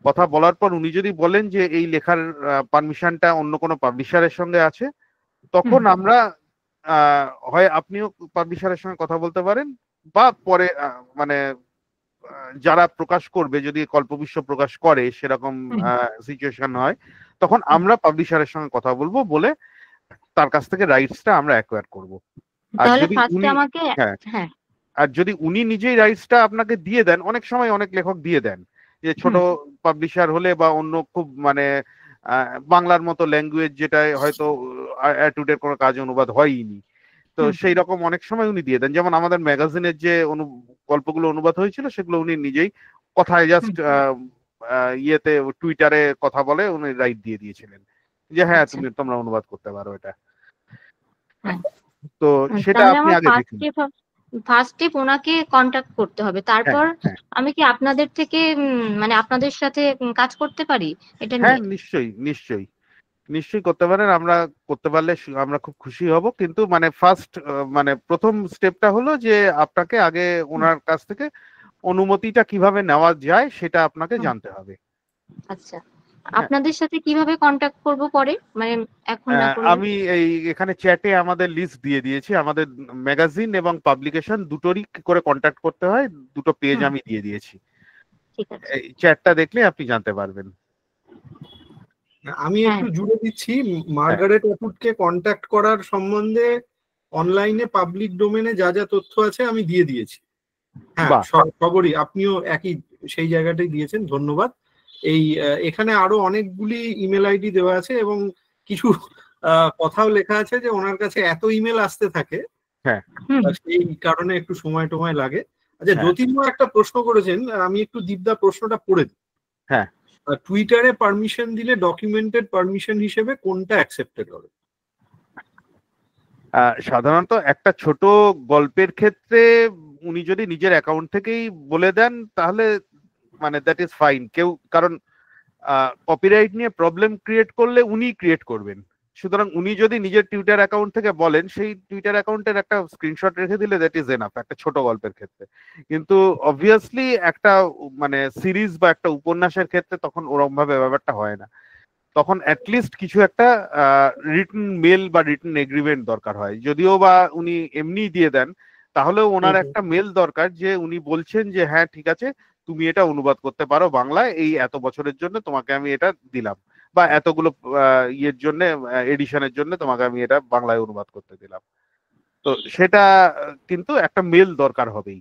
কথা বলার পর উনি যদি বলেন যে এই লেখার পারমিশনটা অন্য কোনো পাবলিশারের সঙ্গে আছে, তখন আমরা হয় আপনিও পাবলিশারের সঙ্গে কথা বলতে পারেন, বা পরে মানে যারা প্রকাশ করবে, যদি কল্পবিশ্ব প্রকাশ করে সেরকম সিচুয়েশন হয়, তখন আমরা পাবলিশারের সঙ্গে কথা বলবো, বলে তার কাছ থেকে রাইটসটা আমরা অ্যাকোয়ার করব। আর যদি উনি আর যদি উনি নিজেই রাইটসটা আপনাকে দিয়ে দেন, অনেক সময় অনেক লেখক দিয়ে দেন, যে ছোট পাবলিশার হলে বা অন্য খুব মানে বাংলার মতো ল্যাঙ্গুয়েজ যেটায় হয়তো অ্যাটুডের কোনো কাজ অনুবাদ হয়নি, তো সেই রকম অনেক সময় উনি দিয়ে দেন। যেমন আমাদের ম্যাগাজিনের যে গল্পগুলো অনুবাদ হয়েছিল সেগুলো উনি নিজেই কথায় জাস্ট ইয়েতে টুইটারে কথা বলে উনি রাইট দিয়ে দিয়েছিলেন যে হ্যাঁ তোমরা অনুবাদ করতে পারো এটা। তো সেটা আপনি আগে দেখুন। ফার্স্ট স্টেপ ওনাকে কন্টাক্ট করতে হবে, তারপর আমি কি আপনাদের থেকে মানে আপনাদের সাথে কাজ করতে পারি এটা নিয়ে? হ্যাঁ, নিশ্চয়ই নিশ্চয়ই নিশ্চয়ই করতে পারেন। আমরা করতে পারলে আমরা খুব খুশি হব, কিন্তু মানে ফার্স্ট মানে প্রথম স্টেপটা হলো যে আপনাকে আগে ওনার কাছ থেকে অনুমতিটা কিভাবে নেওয়া যায় সেটা আপনাকে জানতে হবে। আচ্ছা, আপনাদের সাথে কিভাবে কন্টাক্ট করব পরে, মানে এখন না করলে? আমি এই এখানে চ্যাটে আমাদের লিস্ট দিয়ে দিয়েছি, আমাদের ম্যাগাজিন এবং পাবলিকেশন দুটোরই করে কন্টাক্ট করতে হয়, দুটো পেজ আমি দিয়ে দিয়েছি। ঠিক আছে, এই চ্যাটটা দেখলে আপনি জানতে পারবেন। আমি একটু জুড়ে দিচ্ছি, মার্গারেট অ্যাটউডকে কন্ট্যাক্ট করার সম্বন্ধে অনলাইনে পাবলিক ডোমেনে যা যা তথ্য আছে আমি দিয়ে দিয়েছি। হ্যাঁ, খবরই আপনিও একই সেই জায়গাটাই দিয়েছেন, ধন্যবাদ। এই এখানে আরো অনেকগুলি ইমেল আইডি দেওয়া আছে এবং কিছু কথাও লেখা আছে যে ওনার কাছে এত ইমেল আসতে থাকে, সেই কারণে একটু সময় টময় লাগে। আচ্ছা, জ্যোতির্ময় একটা প্রশ্ন করেছেন, আমি একটু দীপদা প্রশ্নটা পড়ে দিই। হ্যাঁ, টুইটারে পারমিশন দিলে ডকুমেন্টেড পারমিশন হিসেবে কোনটা অ্যাকসেপ্টেড হবে? সাধারণত একটা ছোট গল্পের ক্ষেত্রে উনি যদি নিজের অ্যাকাউন্ট থেকেই বলে দেন তাহলে মানে দ্যাট ইজ ফাইন। কেউ কারণ কপিরাইট নিয়ে প্রবলেম ক্রিয়েট করলে উনি ক্রিয়েট করবেন, সুতরাং উনি যদি নিজের টুইটার অ্যাকাউন্ট থেকে বলেন, সেই টুইটার অ্যাকাউন্টের একটা স্ক্রিনশট রেখে দিলে দ্যাট ইজ এনাফ একটা ছোট গল্পের ক্ষেত্রে। কিন্তু অবভিয়াসলি একটা মানে সিরিজ বা একটা উপন্যাসের ক্ষেত্রে তখন ওরকম ভাবে ব্যাপারটা হয় না, তখন অ্যাটলিস্ট কিছু একটা রিটেন মেল বা রিটেন এগ্রিমেন্ট দরকার হয়। যদিও বা উনি এমনি দিয়ে দেন, তাহলেও ওনার একটা মেল দরকার যে উনি বলছেন যে হ্যাঁ ঠিক আছে তুমি এটা অনুবাদ করতে পারো বাংলায়, এই এত বছরের জন্য তোমাকে আমি এটা দিলাম, বা এতগুলো ইয়ের জন্য এডিশনের জন্য তোমাকে আমি এটা বাংলায় অনুবাদ করতে দিলাম। তো সেটা কিন্তু একটা মেল দরকার হবেই,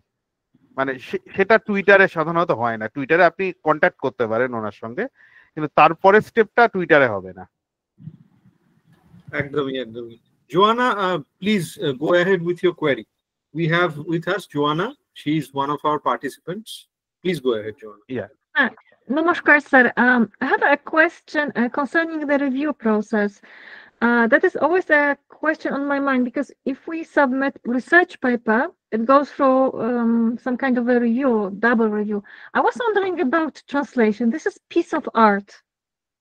মানে সেটা টুইটারে সাধারণত হয় না। টুইটারে আপনি কন্ট্যাক্ট করতে পারেন ওনার সঙ্গে, কিন্তু তারপরে স্টেপটা টুইটারে হবে না। একদমই একদমই। Joanna, please go ahead with your query. We have with us Joanna. She is one of our participants. Please go ahead, Joanna. Yeah. Namaskar, sir. I have a question concerning the review process. That is always a question on my mind, because if we submit research paper, it goes through some kind of a review, double review. I was wondering about translation. This is piece of art.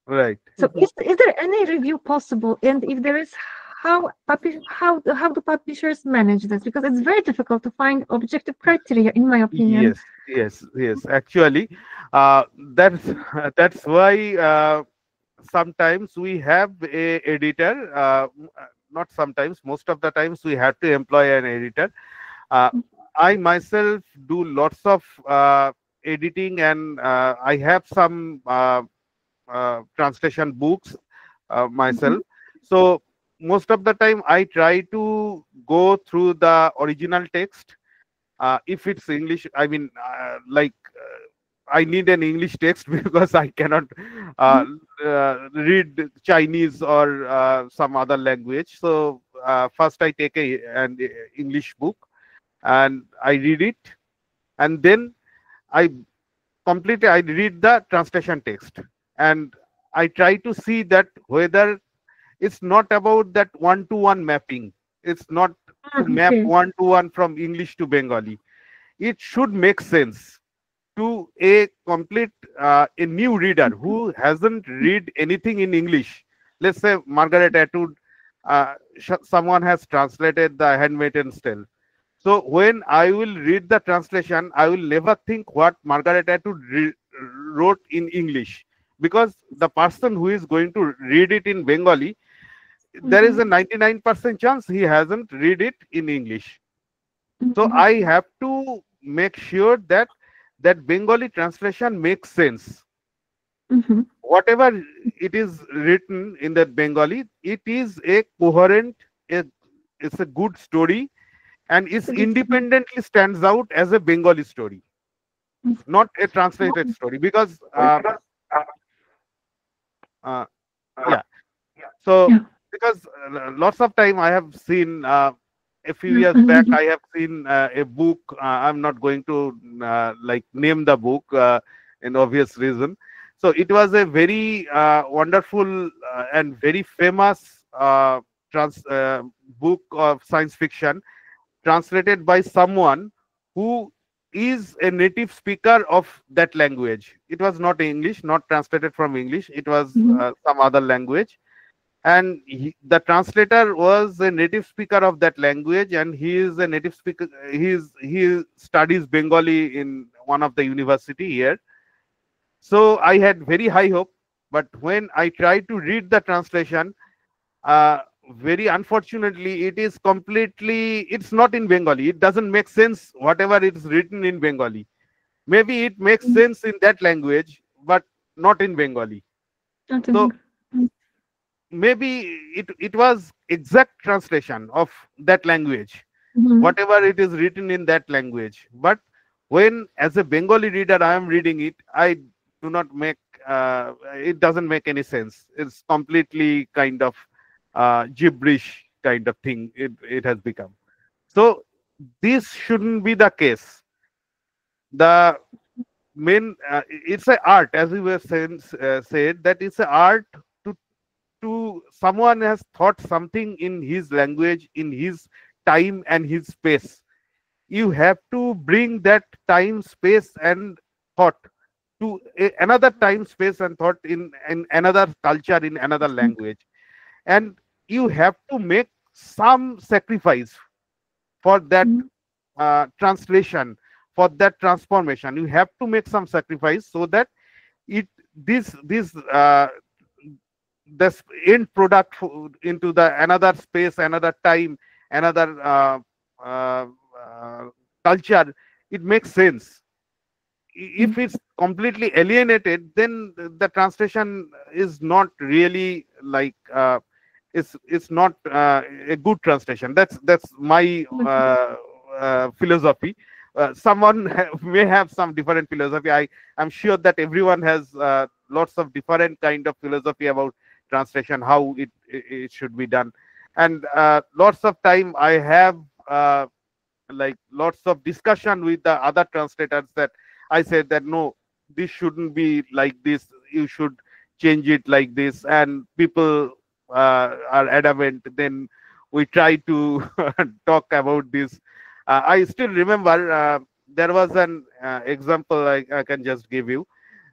Right. So is there any review possible? And if there is, how do publishers manage this? Because it's very difficult to find objective criteria, in my opinion. Yes. Actually, that's why sometimes we have a editor. Not sometimes, most of the times we have to employ an editor. I myself do lots of editing, and I have some translation books myself. So most of the time I try to go through the original text. If it's English, I mean, I need an English text because I cannot read Chinese or some other language. So first I take an English book and I read it, and then I I read the translation text, and I try to see that whether it's not about that one-to-one mapping. It's not to map Okay. one-to-one from English to Bengali. It should make sense to a complete a new reader who hasn't read anything in English. Let's say Margaret Atwood, someone has translated The Handmaid's Tale. So when I will read the translation, I will never think what Margaret Atwood wrote in English, because the person who is going to read it in Bengali, there is a 99% chance he hasn't read it in English. So I have to make sure that that Bengali translation makes sense. Whatever it is written in that Bengali, it is a coherent, it's a good story, and it independently stands out as a Bengali story, not a translated story. Because yeah, so because lots of time I have seen a few years back, I have seen a book. I'm not going to like name the book in obvious reason. So it was a very wonderful and very famous book of science fiction, translated by someone who is a native speaker of that language. It was not English, not translated from English. It was some other language, and the translator was a native speaker of that language, and he is a native speaker. He studies Bengali in one of the university here. So I had very high hope, but when I tried to read the translation, very unfortunately, it is completely, it's not in Bengali. It doesn't make sense whatever is written in Bengali. Maybe it makes sense in that language, but not in Bengali. So maybe it was exact translation of that language, whatever it is written in that language. But when as a Bengali reader I am reading it, I do not make it doesn't make any sense. It's completely kind of gibberish kind of thing it has become. So this shouldn't be the case. The main it's an art, as we were saying, said that it's an art to someone has thought something in his language, in his time and his space. You have to bring that time, space and thought to another time, space and thought in another culture, in another language, and you have to make some sacrifice for that translation, for that transformation. You have to make some sacrifice so that this end product into the another space, another time, another culture, it makes sense. If it's completely alienated, then the translation is not really like it's not a good translation. That's my philosophy. Someone may have some different philosophy. I'm sure that everyone has lots of different kind of philosophy about translation, how it should be done. And lots of time I have like lots of discussion with the other translators, that I said that no, this shouldn't be like this, you should change it like this, and people are adamant. Then we try to talk about this. I still remember there was an example I can just give you,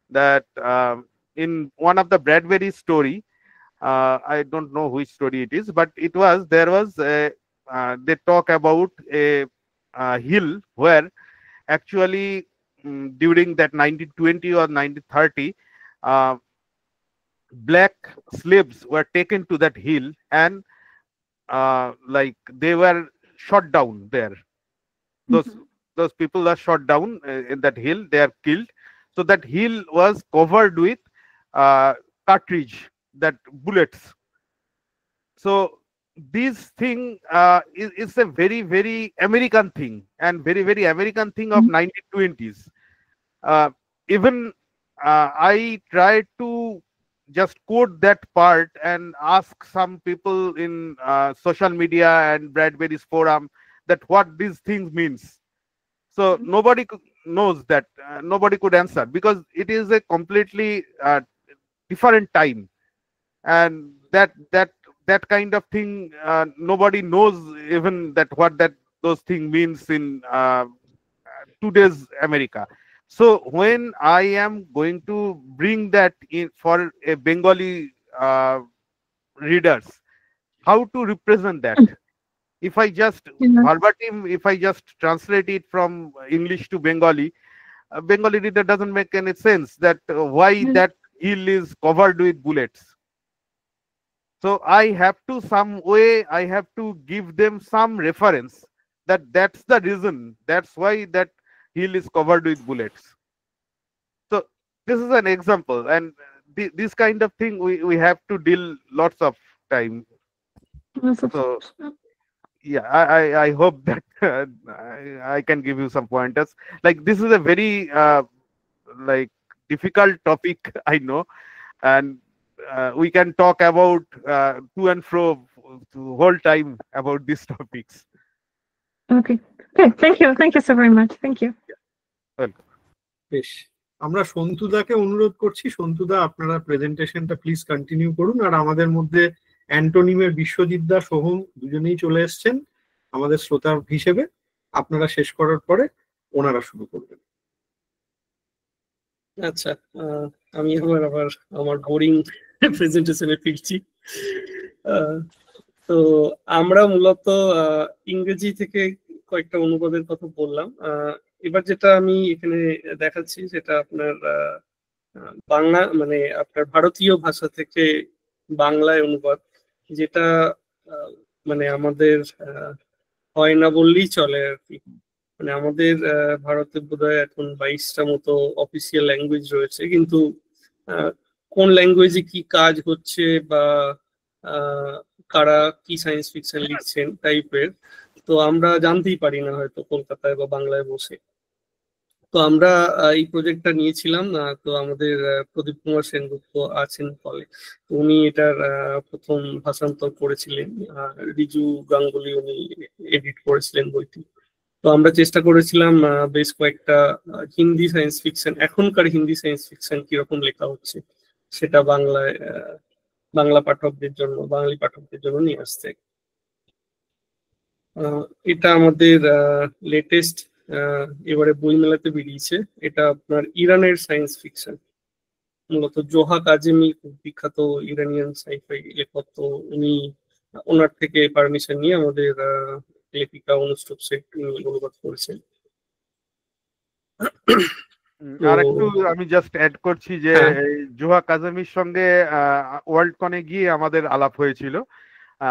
that in one of the Bradbury story, I don't know which story it is, but there was they talk about a hill where actually during that 1920 or 1930 black slaves were taken to that hill, and like they were shot down there. Those those people are shot down in that hill. They are killed. So that hill was covered with cartridge, that bullets. So this thing is a very, very American thing, and very, very American thing of 1920s. Even I tried to just quote that part and ask some people in social media and Bradbury's forum that what these things means. So nobody knows that. Nobody could answer because it is a completely different time, and that kind of thing nobody knows even that what those things means in today's America. So when I am going to bring that in for a Bengali readers, how to represent that? If I just verbatim, if I just translate it from English to Bengali, Bengali reader doesn't make any sense that why that hill is covered with bullets. So I have to some way, I have to give them some reference that that's the reason, that's why that hill is covered with bullets. So this is an example, and this kind of thing we have to deal lots of time. So yeah, I hope that I can give you some pointers. Like this is a very like difficult topic, I know, and we can talk about to and fro the whole time about these topics. Okay. Thank you so very much. Thank you. Welcome. বেশ, আমরা সন্তুদাকে অনুরোধ করছি, সন্তুদা আপনারা প্রেজেন্টেশনটা প্লিজ কন্টিনিউ করুন। আর আমাদের মধ্যে অ্যান্টোনিমের বিশ্বজিৎ দা, সোহম দুজনেই চলে এসেছেন আমাদের শ্রোতা হিসেবে। আপনারা শেষ করার পরে ওনারা শুরু করবেন। আচ্ছা, আমি আবার আমার বোরিং প্রেজেন্টেশনে ফিরছি। তো আমরা মূলত ইংরেজি থেকে কয়েকটা অনুবাদের কথা বললাম। এবার যেটা আমি এখানে দেখাচ্ছি সেটা আপনার বাংলা মানে আপনার ভারতীয় ভাষা থেকে বাংলায় অনুবাদ, যেটা মানে আমাদের হয় না বললেই চলে আর কি। মানে আমাদের ভারতে বোধহয় এখন 22টা মতো অফিসিয়াল ল্যাঙ্গুয়েজ রয়েছে, কিন্তু কোন ল্যাঙ্গুয়েজে কি কাজ হচ্ছে বা কারা কি সায়েন্স ফিকশন লিখছেন টাইপের, তো আমরা জানতেই পারি না হয়তো কলকাতায় বা বাংলায় বসে। তো আমরা এই প্রজেক্টটা নিয়েছিলাম, তো আমাদের প্রদীপ কুমার সেনগুপ্ত আছেন ফলে, তো উনি এটার প্রথম ভাষান্তর করেছিলেন, রিজু গাঙ্গুলি উনি এডিট করেছিলেন বইটি। তো আমরা চেষ্টা করেছিলাম বেশ কয়েকটা হিন্দি সায়েন্স ফিকশন, এখনকার হিন্দি সায়েন্স ফিকশন কিরকম লেখা হচ্ছে সেটা বাংলায় বাংলা পাঠকদের জন্য, বাঙালি পাঠকদের জন্য নিয়ে আসতে। এটা আমাদের লেটেস্ট এবারে বইমেলাতে বেরিয়েছে। এটা আপনার ইরানের সায়েন্স ফিকশন, মূলত জোহা কাজেমি, খুব বিখ্যাত ইরানিয়ান সাইফাই লেখক। তো উনি ওনার থেকে পারমিশন নিয়ে আমাদের লেখিকা অনুষ্ঠুপ শেখ অনুবাদ করেছেন। আর একটু আমি জাস্ট অ্যাড করছি যে জোহা কাজেমির সঙ্গে ওয়ার্ল্ড কনে গিয়ে আমাদের আলাপ হয়েছিল।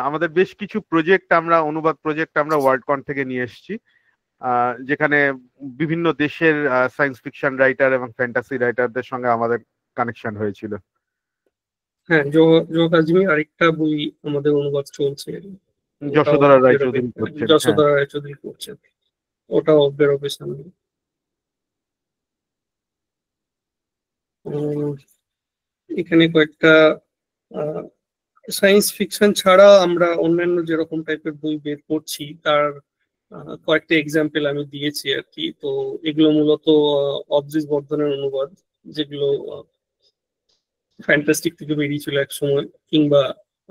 আমাদের বেশ কিছু প্রজেক্ট আমরা অনুবাদ প্রজেক্ট আমরা ওয়ার্ল্ড কন থেকে নিয়ে এসেছি, যেখানে বিভিন্ন দেশের সায়েন্স ফিকশন রাইটার এবং ফ্যান্টাসি রাইটারদের সঙ্গে আমাদের কানেকশন হয়েছিল। হ্যাঁ, জোহা কাজেমি আরেকটা বই আমাদের অনুবাদ চলছে, যশোধরা রায়চৌধুরী করছেন। যশোধরা রায়চৌধুরী করছেন, ওটাও বেরোবে সামনে। এখানে কয়েকটা সায়েন্স ফিকশন ছাড়া আমরা অন্যান্য যেরকম টাইপের বই বের করছি তার কয়েকটা এক্সাম্পল আমি দিয়েছি আর কি। তো এগুলো মূলত অবজিৎ বর্ধনের অনুবাদ, যেগুলো ফ্যান্টাস্টিক থেকে বেরিয়েছিল এক সময়, কিংবা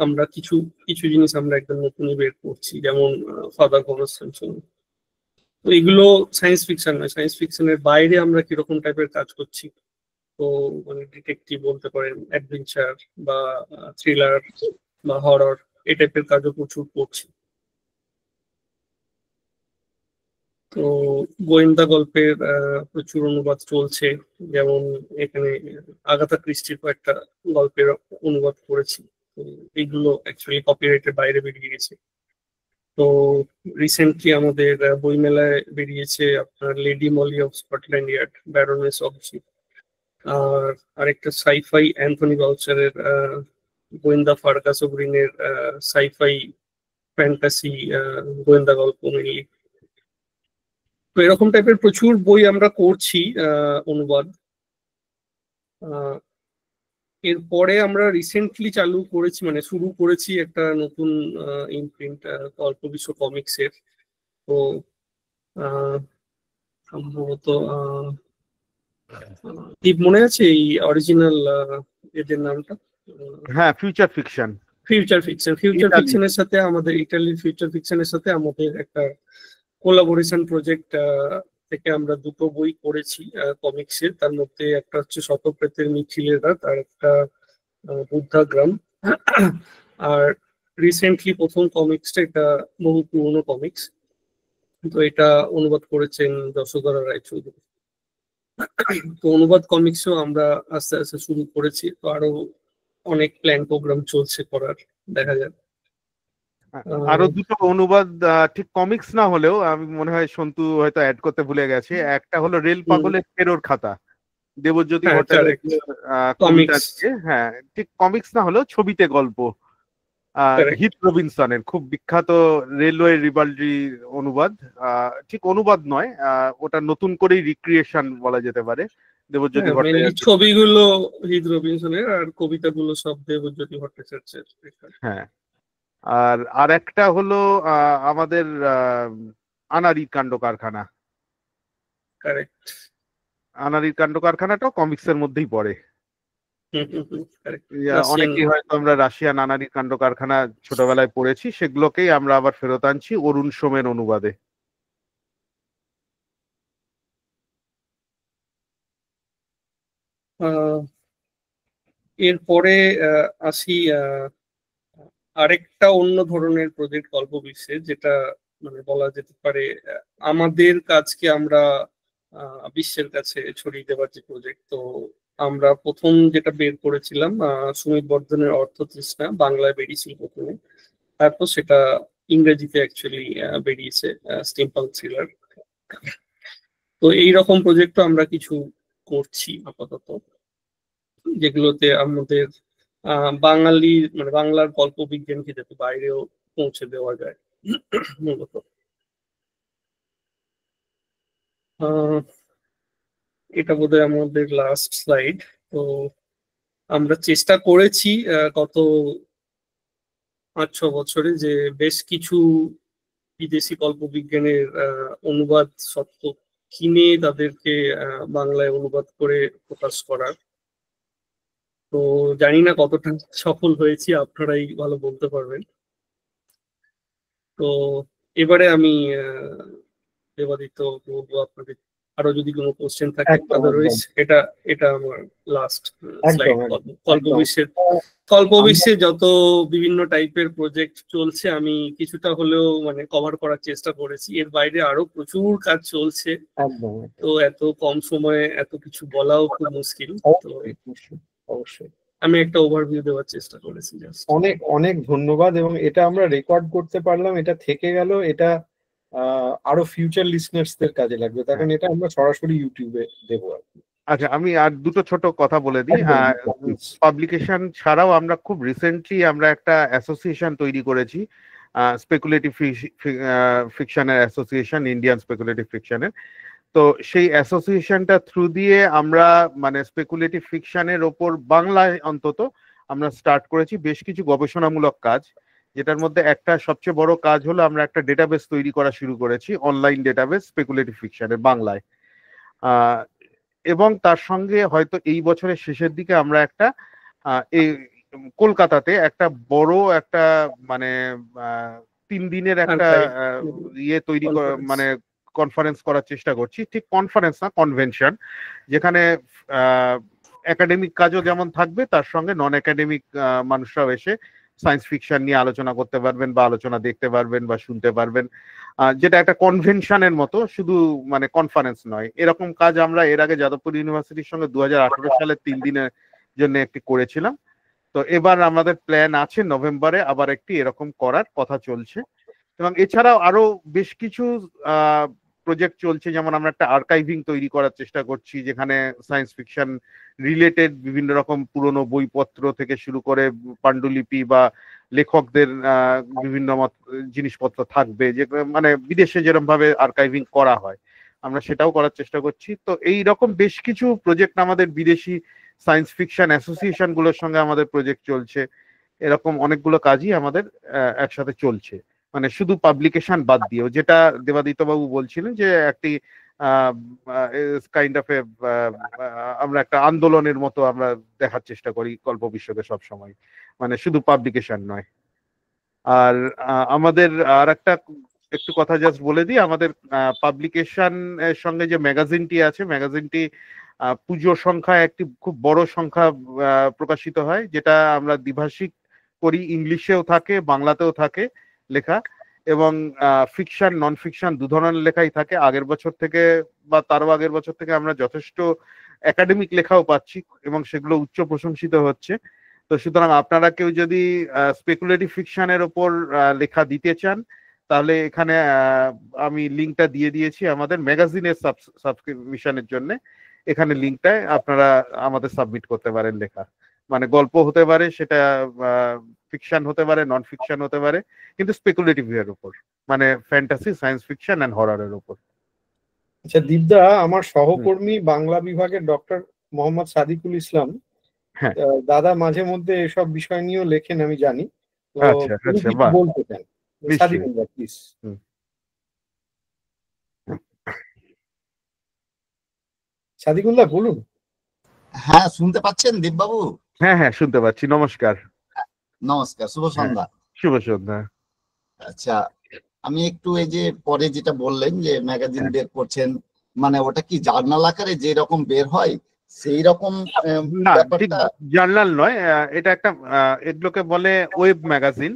আমরা কিছু কিছু জিনিস আমরা একদম নতুনই বের করছি, যেমন ফাদার কনস্টান্টিন। তো এগুলো সায়েন্স ফিকশন নয়, সায়েন্স ফিকশনের বাইরে আমরা কিরকম টাইপের কাজ করছি। তো মানে ডিটেকটিভ বলতে পারেন, অ্যাডভেঞ্চার বা থ্রিলার বা হরর, এই টাইপের কাজও প্রচুর করছি। তো গোয়েন্দা গল্পের প্রচুর অনুবাদ চলছে, যেমন এখানে আগাথা ক্রিস্টির কয়েকটা গল্পের অনুবাদ করেছি। তো এইগুলো অ্যাকচুয়ালি কপিরাইটের বাইরে বেরিয়ে গেছে। তো তো রিসেন্টলি আমাদের বইমেলায় বেরিয়েছে আপনার Lady Molly of Scotland Yard, baroness of ship, আর আরেকটা সাইফাই অ্যান্থনি বাউচারের গোয়েন্দা ফার্গাস ওগ্রিনের সাইফাই ফ্যান্টাসি গোয়েন্দা গল্প মিলিয়ে। তো এরকম টাইপের প্রচুর বই আমরা করছি অনুবাদ। এরপরে আমরা রিসেন্টলি চালু করেছি, মানে শুরু করেছি একটা নতুন ইমপ্রিন্ট কল্পবিশ্ব কমিক্সের। তো সম্ভবত দীপ মনে আছে এই অরিজিনাল এদের নামটা? হ্যাঁ, ফিউচার ফিকশন। ফিউচার ফিকশনের সাথে আমাদের ইটালির ফিউচার ফিকশনের সাথে আমাদের একটা কোলাবোরেশন প্রজেক্ট থেকে আমরা দুটো বই করেছি কমিক্সের। তার মধ্যে একটা হচ্ছে শতপ্রেতের মিছিলের রাত, আর একটা বুদ্ধাগ্রাম। আর রিসেন্টলি প্রথম কমিক্সটা, এটা বহু পুরনো কমিক্স, তো এটা অনুবাদ করেছেন যশোধরা রায়চৌধুরী। তো অনুবাদ কমিক্সও আমরা আস্তে আস্তে শুরু করেছি, তো আরো অনেক প্ল্যান প্রোগ্রাম চলছে করার, দেখা যাক। আরো দুটো অনুবাদ ঠিক কমিক্স না হলেও আমি মনে হয় সন্তু হয়তো অ্যাড করতে ভুলে গেছে। একটা হলো রেল পাগলের ফেরোর খাতা, দেবজ্যোতি ভট্টাচার্যের কবিতা। হ্যাঁ, ঠিক কমিক্স না হলেও ছবিতে গল্প, হিথ রবিনসনের খুব বিখ্যাত রেলওয়ে রিভালরি অনুবাদ। ঠিক অনুবাদ নয়, ওটা নতুন করেই রিক্রিয়েশন বলা যেতে পারে দেবজ্যোতি ভট্টাচার্য। ছবিগুলো হিথ রবিনসনের আর কবিতাগুলো সব দেবজ্যোতি ভট্টাচার্যের। হ্যাঁ, আর একটা হলো আমাদের আনাড়ির কাণ্ড কারখানা। কারেক্ট, আনাড়ির কাণ্ড কারখানাটাও কমিক্সের মধ্যেই পড়ে। অনেকেই হয়তো আমরা রাশিয়ান আনাড়ির কাণ্ড কারখানা ছোটবেলায় পড়েছি, সেগুলোকেই আমরা আবার ফেরত আনছি অরুণ সোমের অনুবাদে। এরপরে আসি আরেকটা অন্য ধরনের প্রজেক্ট কল্পবিশ্বের, যেটা মানে বলা যেতে পারে আমাদের কাজকে আমরা বিশ্বের কাছে ছড়িয়ে দেওয়ার যে প্রজেক্ট। তো আমরা প্রথম যেটা বের করেছিলাম সুমিত বর্ধনের অর্থতৃষ্ণা, বাংলায় বেরিয়েছিল প্রথমে, তারপর সেটা ইংরেজিতে অ্যাকচুয়ালি বেরিয়েছে স্টিমপাঙ্ক থ্রিলার। তো এইরকম প্রজেক্টও আমরা কিছু করছি আপাতত, যেগুলোতে আমাদের বাঙালি মানে বাংলার গল্প বিজ্ঞানকে যাতে বাইরেও পৌঁছে দেওয়া যায় মূলত। এটা বোধহয় আমাদের লাস্ট স্লাইড। তো আমরা চেষ্টা করেছি গত 5-6 বছরে যে বেশ কিছু বিদেশি গল্প বিজ্ঞানের অনুবাদ সত্য কিনে তাদেরকে বাংলায় অনুবাদ করে প্রকাশ করার। তো জানি না কতটা সফল হয়েছি, আপনারাই ভালো বলতে পারবেন। তো এবারে আমি দেবাদিত্য বলবো আপনাদের আরো যদি কোনো কোশ্চেন থাকে। আদারওয়াইজ এটা আমার লাস্ট স্লাইড। কল্পবিশ্বে যত বিভিন্ন টাইপের প্রজেক্ট চলছে আমি কিছুটা হলেও মানে কভার করার চেষ্টা করেছি, এর বাইরে আরো প্রচুর কাজ চলছে। তো এত কম সময়ে এত কিছু বলাও খুব মুশকিল। তো অবশ্যই আমি একটা ওভারভিউ দেওয়ার চেষ্টা করেছি। অনেক অনেক ধন্যবাদ, এবং এটা আমরা রেকর্ড করতে পারলাম, এটা থেকে গেল, এটা আরো ফিউচার লিসনার্সদের কাজে লাগবে, তখন এটা আমরা সরাসরি ইউটিউবে দেবো আর কি। আচ্ছা, আমি আর দুটো ছোট কথা বলে দিই। পাবলিকেশন ছাড়াও আমরা খুব রিসেন্টলি আমরা একটা অ্যাসোসিয়েশন তৈরি করেছি, স্পেকুলেটিভ ফিকশনের অ্যাসোসিয়েশন, ইন্ডিয়ান স্পেকুলেটিভ ফিকশনের। তো সেই অ্যাসোসিয়েশনটা থ্রু দিয়ে আমরা মানে স্পেকুলেটিভ ফিকশনের ওপর বাংলায় অন্তত আমরা স্টার্ট করেছি বেশ কিছু গবেষণামূলক কাজ, যেটার মধ্যে একটা সবচেয়ে বড় কাজ হলো আমরা একটা ডেটাবেস তৈরি করা শুরু করেছি, অনলাইন ডেটাবেস স্পেকুলেটিভ ফিকশনের বাংলায়। এবং তার সঙ্গে হয়তো এই বছরের শেষের দিকে আমরা একটা এই কলকাতাতে একটা বড় একটা মানে 3 দিনের একটা ইয়ে তৈরি মানে কনফারেন্স করার চেষ্টা করছি। ঠিক কনফারেন্স না, কনভেনশন, যেখানে একাডেমিক কাজও যেমন থাকবে, তার সঙ্গে নন একাডেমিক মানুষরাও এসে সায়েন্স ফিকশন নিয়ে আলোচনা করতে পারবেন বা আলোচনা দেখতে পারবেন বা শুনতে পারবেন, যেটা একটা কনভেনশনের মতো, শুধু মানে কনফারেন্স নয়। এরকম কাজ আমরা এর আগে যাদবপুর ইউনিভার্সিটির সঙ্গে 2018 সালে 3 দিনের জন্য একটি করেছিলাম। তো এবার আমাদের প্ল্যান আছে নভেম্বরে আবার একটি এরকম করার কথা চলছে। এবং এছাড়াও আরো বেশ কিছু প্রজেক্ট চলছে, যেমন আমরা একটা আর্কাইভিং তৈরি করার চেষ্টা করছি, যেখানে সায়েন্স ফিকশন রিলেটেড বিভিন্ন রকম পুরনো বইপত্র থেকে শুরু করে পাণ্ডুলিপি বা লেখকদের বিভিন্ন জিনিসপত্র থাকবে, যে মানে বিদেশে যেরকম ভাবে আর্কাইভিং করা হয় আমরা সেটাও করার চেষ্টা করছি। তো এই রকম বেশ কিছু প্রজেক্ট আমাদের বিদেশি সায়েন্স ফিকশন অ্যাসোসিয়েশন গুলোর সঙ্গে আমাদের প্রজেক্ট চলছে। এরকম অনেকগুলো কাজই আমাদের একসাথে চলছে, মানে শুধু পাবলিকেশন বাদ দিয়েও, যেটা দেবাদিত্য বাবু বলছিলেন যে একটি কাইন্ড অফ আমরা একটা আন্দোলনের মতো আমরা দেখার চেষ্টা করি কল্প বিশ্বকে সব সময়, মানে শুধু পাবলিকেশন নয়। আর আমাদের আর একটা একটু কথা জাস্ট বলে দিই, আমাদের পাবলিকেশন এর সঙ্গে যে ম্যাগাজিনটি আছে, ম্যাগাজিনটি পুজো সংখ্যায় একটি খুব বড় সংখ্যা প্রকাশিত হয়, যেটা আমরা দ্বিভাষিক করি, ইংলিশেও থাকে বাংলাতেও থাকে লেখা, এবং ফিকশন নন ফিকশন দু ধরনের লেখাই থাকে। আগের বছর থেকে বা তারও আগের বছর থেকে আমরা যথেষ্ট একাডেমিক লেখাও পাচ্ছি এবং সেগুলো উচ্চ প্রশংসিত হচ্ছে। তো সুতরাং আপনারা কেউ যদি স্পেকুলেটিভ ফিকশনের ওপর লেখা দিতে চান, তাহলে এখানে আমি লিঙ্কটা দিয়ে দিয়েছি আমাদের ম্যাগাজিনের সাবস্ক্রিপশনের জন্য। এখানে লিঙ্কটায় আপনারা আমাদের সাবমিট করতে পারেন লেখা, মানে গল্প হতে পারে, সেটা ফিকশন হতে পারে, নন ফিকশন হতে পারে, কিন্তু স্পেকুলেটিভ এর উপর, মানে ফ্যান্টাসি, সায়েন্স ফিকশন এন্ড হররের উপর। আচ্ছা দীপদা, আমার সহকর্মী বাংলা বিভাগের ডক্টর মোহাম্মদ সাদিকুল ইসলাম, হ্যাঁ দাদা মাঝে মধ্যে এসব বিষয় নিয়েও লেখেন আমি জানি, তো আচ্ছা তিনি আচ্ছা, কিছু বাহ, বলতে চান। সাদিকুল দা প্লিজ। সাদিকুল দা বলুন। হ্যাঁ, শুনতে পাচ্ছেন দীপবাবু? হ্যাঁ হ্যাঁ শুনতে পাচ্ছি, নমস্কার। নমস্কার, শুভ সন্ধ্যা। শুভ সন্ধ্যা। আচ্ছা, আমি একটু এই যে পরে যেটা বললেন যে ম্যাগাজিন বের করছেন, মানে ওটা কি জার্নাল আকারে যে রকম বের হয় সেই রকম না, ঠিক ব্যাপারটা? জার্নাল নয়, এটা একটা এগুলোকে বলে ওয়েব ম্যাগাজিন,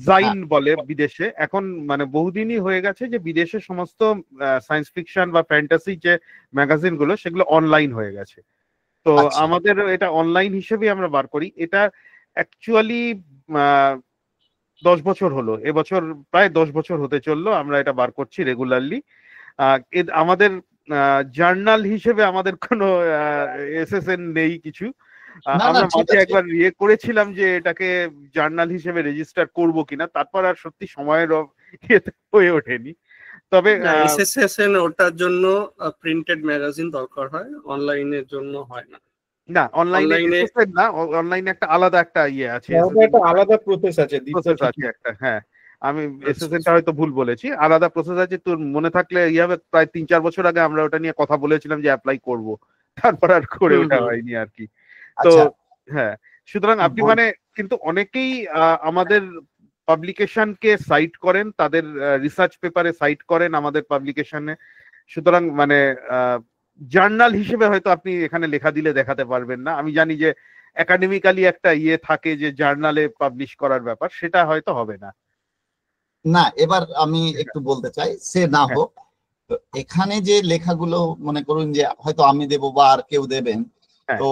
জাইন বলে বিদেশে। এখন মানে বহুদিনই হয়ে গেছে যে বিদেশে সমস্ত সায়েন্স ফিকশন বা ফ্যান্টাসি যে ম্যাগাজিন গুলো সেগুলো অনলাইন হয়ে গেছে। তো আমাদের এটা অনলাইন হিসেবে আমরা বার করি। এটা অ্যাকচুয়ালি 10 বছর হলো, এবছর প্রায় 10 বছর হতে চললো আমরা এটা বার করছি রেগুলারলি। আমাদের জার্নাল হিসেবে আমাদের কোনো এসএসএন নেই কিছু। আমরা মাঝে একবার ইয়ে করেছিলাম যে এটাকে জার্নাল হিসেবে রেজিস্টার করব কিনা, তারপর আর সত্যি সময়ের হয়ে ওঠেনি। তবে এসএসএন ওটার জন্য প্রিন্টেড ম্যাগাজিন দরকার হয়, অনলাইনের জন্য হয় না। না, অনলাইনে না, অনলাইনে একটা আলাদা একটা ইয়ে আছে, একটা আলাদা প্রসেস আছে একটা। হ্যাঁ, আমি এসএসএনটা হয়তো ভুল বলেছি, আলাদা প্রসেস আছে। তোর মনে থাকলে ইয়াবে প্রায় 3-4 বছর আগে আমরা ওটা নিয়ে কথা বলেছিলাম যে অ্যাপ্লাই করব, তারপর আর করে ওঠা হয়নি আর কি। তো হ্যাঁ, সুতরাং আপনি মানে কিন্তু অনেকেই আমাদের পাবলিকেশনকে সাইট করেন, তাদের রিসার্চ পেপারে সাইট করেন আমাদের পাবলিকেশনে। সুতরাং মানে জার্নাল হিসেবে হয়তো আপনি এখানে লেখা দিলে দেখাতে পারবেন না। আমি জানি যে একাডেমিক্যালি একটা ইয়ে থাকে যে জার্নালে পাবলিশ করার ব্যাপার, সেটা হয়তো হবে না। না, এবার আমি একটু বলতে চাই, সে না হোক, এখানে যে লেখাগুলো মনে করুন যে হয়তো আমি দেব বা আর কেউ দেবেন, তো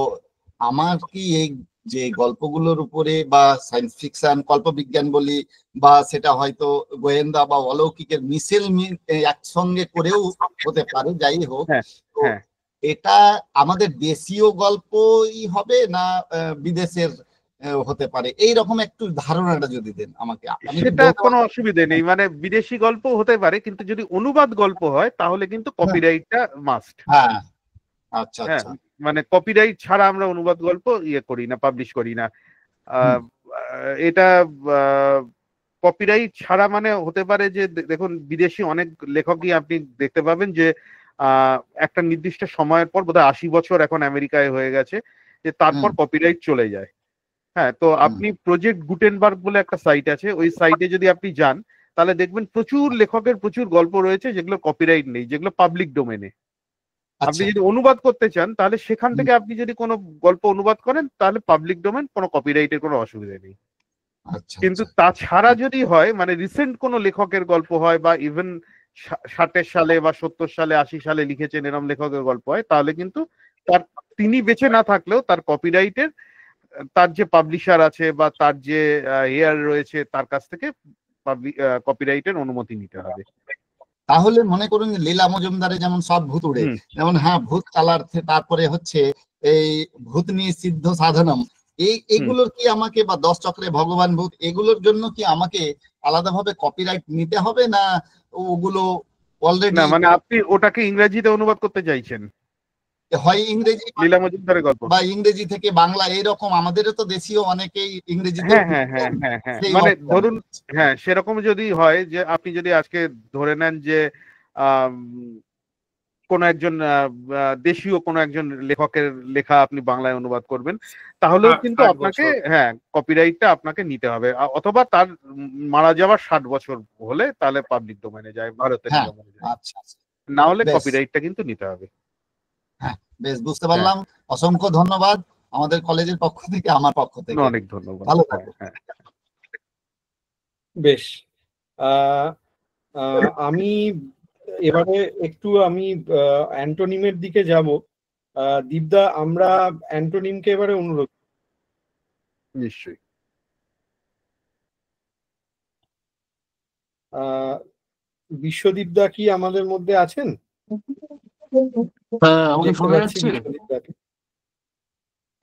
আমার কি এই যে গল্পগুলোর উপরে বা সায়েন্স ফিকশন কল্পবিজ্ঞান বলি বা সেটা হয়তো গোয়েন্দা বা অলৌকিকের মিশেল একসঙ্গে করেও হতে পারে, যাই হোক, তো এটা আমাদের দেশীয় গল্পই হবে না বিদেশের হতে পারে, এইরকম একটু ধারণাটা যদি দেন আমাকে। সেটা কোনো অসুবিধা নেই, মানে বিদেশি গল্প হতে পারে, কিন্তু যদি অনুবাদ গল্প হয় তাহলে কিন্তু কপিরাইটটা মাস্ট। হ্যাঁ, আচ্ছা আচ্ছা, মানে কপিরাইট ছাড়া আমরা অনুবাদ গল্প ইয়ে করি না, পাবলিশ করি না। এটা কপিরাইট ছাড়া মানে হতে পারে যে দেখুন, বিদেশি অনেক লেখকই আপনি দেখতে পাবেন যে একটা নির্দিষ্ট সময়ের পর, বোধহয় 80 বছর এখন আমেরিকায় হয়ে গেছে, যে তারপর কপিরাইট চলে যায়। হ্যাঁ, তো আপনি প্রজেক্ট গুটেনবার্গ বলে একটা সাইট আছে, ওই সাইটে যদি আপনি যান তাহলে দেখবেন প্রচুর লেখকের প্রচুর গল্প রয়েছে যেগুলো কপিরাইট নেই, যেগুলো পাবলিক ডোমেনে। আপনি যদি অনুবাদ করতে চান তাহলে সেখান থেকে আপনি যদি কোনো গল্প অনুবাদ করেন তাহলে পাবলিক ডোমেন, কোনো কপিরাইটের কোনো অসুবিধা নেই। কিন্তু তাছাড়া যদি হয়, মানে রিসেন্ট কোনো লেখকের গল্প হয় বা ইভেন 60 সালে বা 70 সালে 80 সালে লিখেছেন এরকম লেখকের গল্প হয়, তাহলে কিন্তু তিনি বেঁচে না থাকলেও তার কপিরাইটের, তার যে পাবলিশার আছে বা তার যে হেয়ার রয়েছে তার কাছ থেকে কপিরাইটের অনুমতি নিতে হবে। তাহলে মনে করুন যে লীলা মজুমদারে যেমন সব ভূত উড়ে, যেমন হ্যাঁ ভূত কালার, তারপরে হচ্ছে এই ভূতনি সিদ্ধ সাধনম, এইগুলোর কি আমাকে, বা 10 চক্রে ভগবান ভূত, এগুলোর জন্য কি আমাকে আলাদাভাবে কপিরাইট নিতে হবে, না ওগুলো অলরেডি? না মানে আপনি ওটাকে ইংরেজিতে অনুবাদ করতে চাইছেন, হয় ইংরেজি লীলা মজুমদারের গল্প, বা ইংরেজি থেকে বাংলা, এইরকম আমাদেরও তো দেশীয় অনেকেই ইংরেজিতে। হ্যাঁ মানে ধরুন হ্যাঁ সেরকম যদি হয় যে আপনি যদি আজকে ধরে নেন যে কোন একজন দেশীয় কোন একজন লেখকের লেখা আপনি বাংলায় অনুবাদ করবেন, তাহলেও কিন্তু আপনাকে কপিরাইটটা আপনাকে নিতে হবে, অথবা তার মারা যাওয়ার 60 বছর হলে তাহলে পাবলিক ডোমেইনে যায়, ভারতের নিয়মে যায়। আচ্ছা, না হলে কপিরাইটটা কিন্তু নিতে হবে। হ্যাঁ বেশ, বুঝতে পারলাম। অসংখ্য ধন্যবাদ আমাদের কলেজের পক্ষ থেকে, আমার পক্ষ থেকে অনেক ধন্যবাদ। ভালো থাকবেন। বেশ, আমি এবারে একটু অ্যান্টোনিমের দিকে যাব। দীপদা, আমরা অ্যান্টোনিমকে এবারে অনুরোধ। নিশ্চয়ই। বিশ্বদীপদা কি আমাদের মধ্যে আছেন?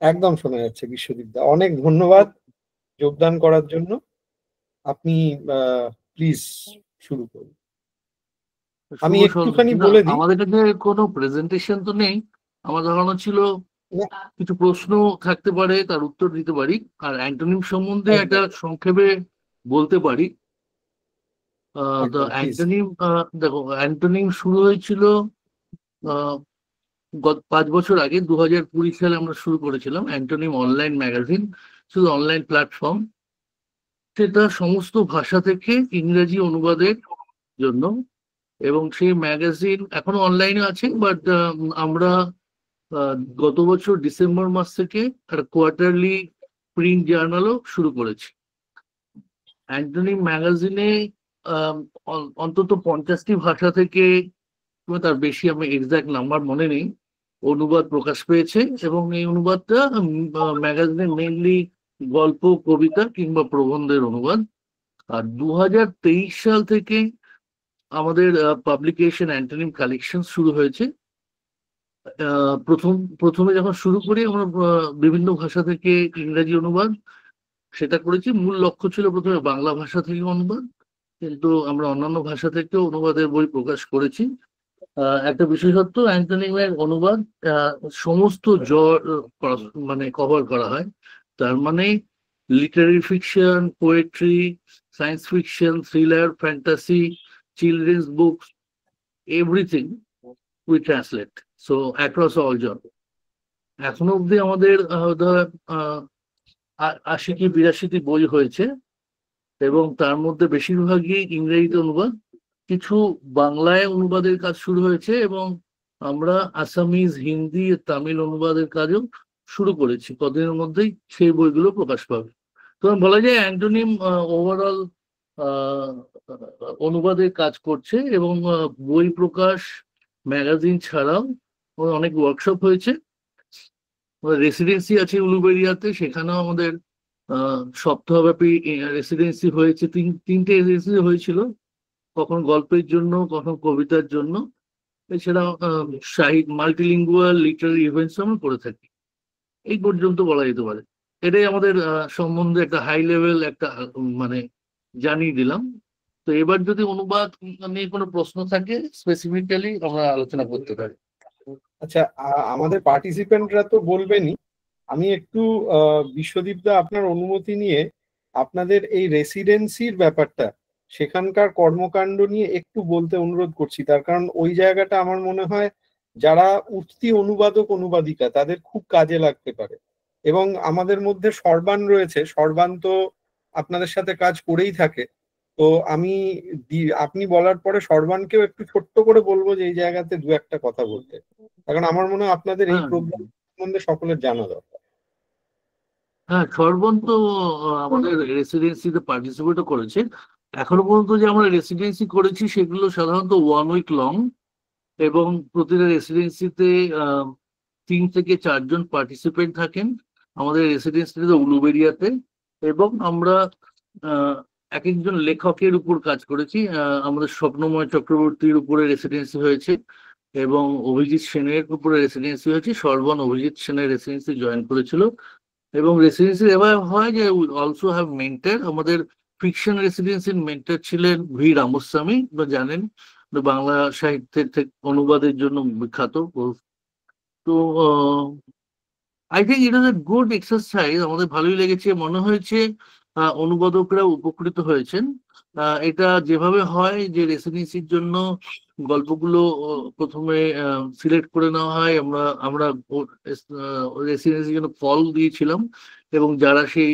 একদম শোনা যাচ্ছে বিশ্বদীপদা, অনেক ধন্যবাদ যোগদান করার জন্য। আপনি প্লিজ শুরু করুন। আমি একটুখানি বলে দিই, আমাদের কাছে কোনো প্রেজেন্টেশন তো নেই, আমার ধারণা ছিল কিছু প্রশ্ন থাকতে পারে, তার উত্তর দিতে পারি, আর অ্যান্টোনিম সম্বন্ধে একটা সংক্ষেপে বলতে পারি। অ্যান্টোনিম, দেখো অ্যান্টোনিম শুরু হয়েছিল গত 5 বছর আগে, 2020 সালে আমরা শুরু করেছিলাম অ্যান্টোনিম অনলাইন ম্যাগাজিন, শুধু অনলাইন প্ল্যাটফর্ম। সেটা সমস্ত ভাষা থেকে ইংরেজি অনুবাদের জন্য, এবং সেই ম্যাগাজিন এখনো অনলাইনে আছে, বাট আমরা গত বছর ডিসেম্বর মাস থেকে একটা কোয়ার্টারলি প্রিন্ট জার্নালও শুরু করেছি। অ্যান্টোনিম ম্যাগাজিনে অন্তত 50টি ভাষা থেকে, তার বেশি আমি এক্সাক্ট নাম্বার মনে নেই, অনুবাদ প্রকাশ পেয়েছে, এবং এই অনুবাদটা ম্যাগাজিনে মেইনলি গল্প, কবিতা কিংবা প্রবন্ধের অনুবাদ। আর 2023 সাল থেকে আমাদের পাবলিকেশন অ্যান্টোনিম কালেকশন শুরু হয়েছে। প্রথমে যখন শুরু করি আমরা বিভিন্ন ভাষা থেকে ইংরেজি অনুবাদ সেটা করেছি। মূল লক্ষ্য ছিল প্রথমে বাংলা ভাষা থেকে অনুবাদ, কিন্তু আমরা অন্যান্য ভাষা থেকেও অনুবাদের বই প্রকাশ করেছি। একটা বিশেষত্ব, অ্যান্টোনিমের অনুবাদ সমস্ত মানে কভার করা হয়। তার মানে Literary fiction, poetry, science fiction, thriller, fantasy, children's books, everything we translate, so across all genre. এখনো অব্দি আমাদের 80 কি 82টি বই হয়েছে, এবং তার মধ্যে বেশিরভাগই ইংরেজিতে অনুবাদ। কিছু বাংলায় অনুবাদের কাজ শুরু হয়েছে, এবং আমরা আসামিজ, হিন্দি, তামিল অনুবাদের কাজও শুরু করেছি। কদিনের মধ্যেই সেই বইগুলো প্রকাশ পাবে। তো বলা যায় অ্যান্টোনিম ওভারঅল অনুবাদের কাজ করছে, এবং বই প্রকাশ, ম্যাগাজিন ছাড়াও অনেক ওয়ার্কশপ হয়েছে। রেসিডেন্সি আছে উলুবেড়িয়াতে, সেখানেও আমাদের সপ্তাহব্যাপী রেসিডেন্সি হয়েছে। তিনটে রেসিডেন্সি হয়েছিল, কখন গল্পের জন্য, কখন কবিতার জন্য। এছাড়া সাহিত্য, মাল্টিলিঙ্গুয়াল লিটারারি ইভেন্টস আমরা করে থাকি। এই পর্যন্ত বলা যেতে পারে। এটাই আমাদের সম্বন্ধে একটা হাই লেভেল একটা মানে জানিয়ে দিলাম। তো এবার যদি অনুবাদ নিয়ে কোনো প্রশ্ন থাকে স্পেসিফিক্যালি আমরা আলোচনা করতে পারি। আচ্ছা, আমাদের পার্টিসিপেন্টরা তো বলবেনই, আমি একটু বিশ্বদীপদা আপনার অনুমতি নিয়ে আপনাদের এই রেসিডেন্সির ব্যাপারটা, সেখানকার কর্মকাণ্ড নিয়ে একটু বলতে অনুরোধ করছি। তার কারণ ওই জায়গাটা আমার মনে হয় যারা উঠতি অনুবাদক, অনুবাদিকা, তাদের খুব কাজে লাগতে পারে। এবং আমাদের মধ্যে সর্বান রয়েছে, সর্বান তো আপনাদের সাথে কাজ করেই থাকে। তো আপনি বলার পরে সর্বানকেও একটু ছোট্ট করে বলবো যে এই জায়গাতে দু একটা কথা বলতে, কারণ আমার মনে হয় আপনাদের এই প্রোগ্রাম সম্বন্ধে সকলের জানা দরকার। হ্যাঁ, সর্বন তো আমাদের রেসিডেন্সিতে পার্টিসিপেটও করেছে। এখনো পর্যন্ত যে আমরা রেসিডেন্সি করেছি সেগুলো সাধারণত 1 উইক লং, এবং প্রতিটা রেসিডেন্সিতে 3 থেকে 4 জন পার্টিসিপেন্ট থাকেন আমাদের রেসিডেন্সিতে উলুবেড়িয়াতে। এবং আমরা এক একজন লেখকের উপর কাজ করেছি। আমাদের স্বপ্নময় চক্রবর্তীর উপরে রেসিডেন্সি হয়েছে এবং অভিজিৎ সেনের উপরে রেসিডেন্সি হয়েছে। সর্বন অভিজিৎ সেনের রেসিডেন্সি জয়েন করেছিল এবং রেসিডেন্সি এবার হয় যে অলসো হ্যাভ মেন্টর। আমাদের ফিকশন রেসিডেন্সির মেন্টর ছিলেন ভি রামস্বামী, বা জানেন বাংলা সাহিত্যের থেকে অনুবাদের জন্য বিখ্যাত। তো I think it was a good exercise, আমাদের ভালোই লেগেছে, মনে হয়েছে অনুবাদকরা উপকৃত হয়েছেন। এটা যেভাবে হয় যে রেসিডেন্সির জন্য গল্পগুলো প্রথমে সিলেক্ট করে নেওয়া হয়, আমরা রেসিডেন্সির জন্য কল দিয়েছিলাম এবং যারা সেই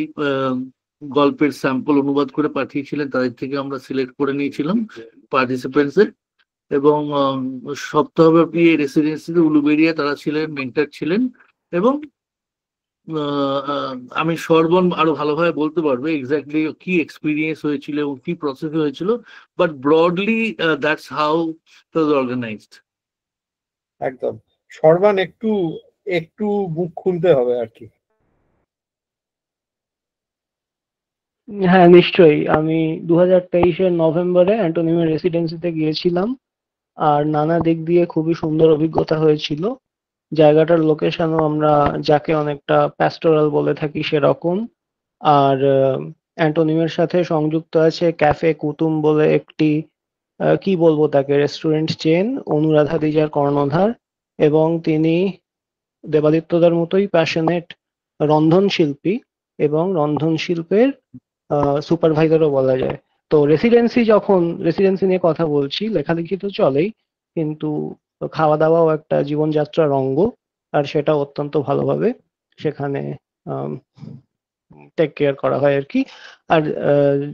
গল্পের স্যাম্পল অনুবাদ করে পাঠিয়েছিলেন তাদের থেকে আমরা সিলেক্ট করে নিয়েছিলাম পার্টিসিপেন্টসের। এবং সপ্তাহব্যাপী এই রেসিডেন্সিতে উলুবেড়িয়া তারা ছিলেন, মেন্টর ছিলেন। এবং আমি সর্বন আরো ভালোভাবে বলতে পারবে এক্স্যাক্টলি কি এক্সপিরিয়েন্স হয়েছিল এবং কি প্রসেস হয়েছিল, but broadly that's how it was organised. একদম সর্বান একটু একটু মুখ খুলতে হবে আর কি। হ্যাঁ নিশ্চয়ই, আমি 2023-এর নভেম্বরে অ্যান্টোনিমের রেসিডেন্সিতে গিয়েছিলাম আর নানা দিক দিয়ে খুবই সুন্দর অভিজ্ঞতা হয়েছিল। জায়গাটার লোকেশনও আমরা যাকে অনেকটা প্যাস্টোরাল বলে থাকি সেরকম। আর অ্যান্টোনিমের সাথে সংযুক্ত আছে ক্যাফে কুতুম বলে একটি কি বলবো তাকে রেস্টুরেন্ট চেন, অনুরাধা দিজার কর্ণধার, এবং তিনি দেবাদিত্যদার মতোই প্যাশনেট রন্ধনশিল্পী এবং রন্ধনশিল্পের সুপারভাইজারও বলা যায়। তো রেসিডেন্সি নিয়ে কথা বলছি, লেখালেখি তো চলেই, কিন্তু খাওয়া দাওয়াও একটা জীবনযাত্রার অঙ্গ, আর সেটা অত্যন্ত ভালোভাবে সেখানে টেক কেয়ার করা হয় আর কি। আর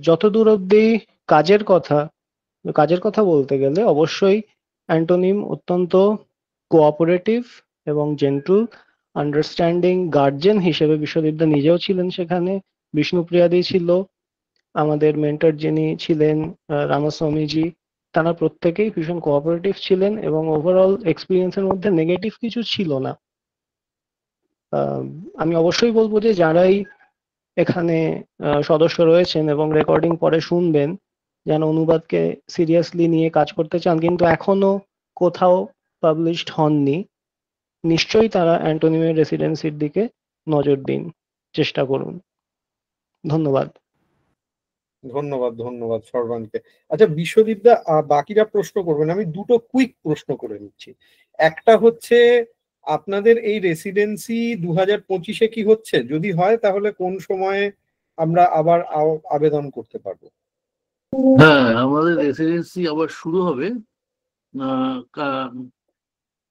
যতদূর অব্দি কাজের কথা বলতে গেলে অবশ্যই অ্যান্টোনিম অত্যন্ত কোঅপারেটিভ এবং জেন্টল, আন্ডারস্ট্যান্ডিং গার্জেন হিসেবে বিশ্ববিদ্যা নিজেও ছিলেন সেখানে। বিষ্ণুপ্রিয়াদি ছিল, আমাদের মেন্টর যিনি ছিলেন রামাস্বামীজি, তারা প্রত্যেকেই ভীষণ কোঅপারেটিভ ছিলেন এবং ওভারঅল এক্সপিরিয়েন্সের মধ্যে নেগেটিভ কিছু ছিল না। আমি অবশ্যই বলবো যে যারাই এখানে সদস্য রয়েছেন এবং রেকর্ডিং পরে শুনবেন, যেন অনুবাদকে সিরিয়াসলি নিয়ে কাজ করতে চান কিন্তু এখনো কোথাও পাবলিশড হননি, নিশ্চয়ই তারা অ্যান্টোনিমের রেসিডেন্সির দিকে নজর দিন, চেষ্টা করুন। ধন্যবাদ। ধন্যবাদ সর্বানকে। আচ্ছা বিশ্বদীপদা, বাকিরা প্রশ্ন করবেন, আমি দুটো কুইক প্রশ্ন করে নিচ্ছি। একটা হচ্ছে আপনাদের এই রেসিডেন্সি 2025-এ কি হচ্ছে? যদি হয় তাহলে কোন সময়ে আমরা আবার আবেদন করতে পারবো? হ্যাঁ, আমাদের রেসিডেন্সি আবার শুরু হবে।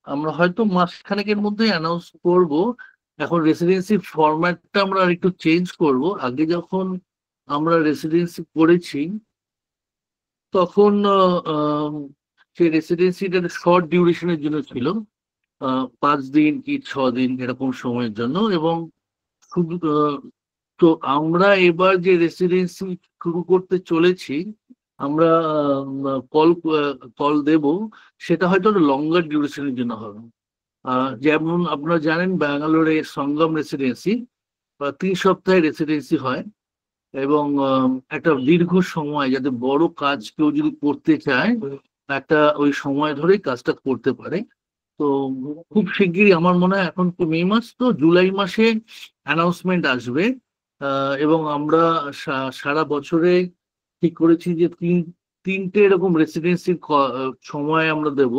আমরা হয়তো মাসখানেকের মধ্যে অ্যানাউন্স করব। এখন রেসিডেন্সি ফরম্যাটটা আমরা আর একটু চেঞ্জ করব। আগে যখন আমরা রেসিডেন্সি করেছি তখন সেই রেসিডেন্সিটা শর্ট ডিউরেশনের জন্য ছিল, 5 দিন কি 6 দিন এরকম সময়ের জন্য। এবং শুধু তো আমরা এবার যে রেসিডেন্সি শুরু করতে চলেছি, আমরা কল দেব, সেটা হয়তো লঙ্গার ডিউরেশনের জন্য হবে। যেমন আপনারা জানেন ব্যাঙ্গালোরে সঙ্গম রেসিডেন্সি 3 সপ্তাহের রেসিডেন্সি হয় এবং একটা দীর্ঘ সময়, যাতে বড় কাজ কেউ যদি করতে চায় একটা ওই সময় ধরেই কাজটা করতে পারে। তো খুব শিগগিরই, আমার মনে হয় এখন তো মে মাস, তো জুলাই মাসে অ্যানাউন্সমেন্ট আসবে। এবং আমরা সারা বছরে ঠিক করেছি যে তিনটে এরকম রেসিডেন্সির সময় আমরা দেব।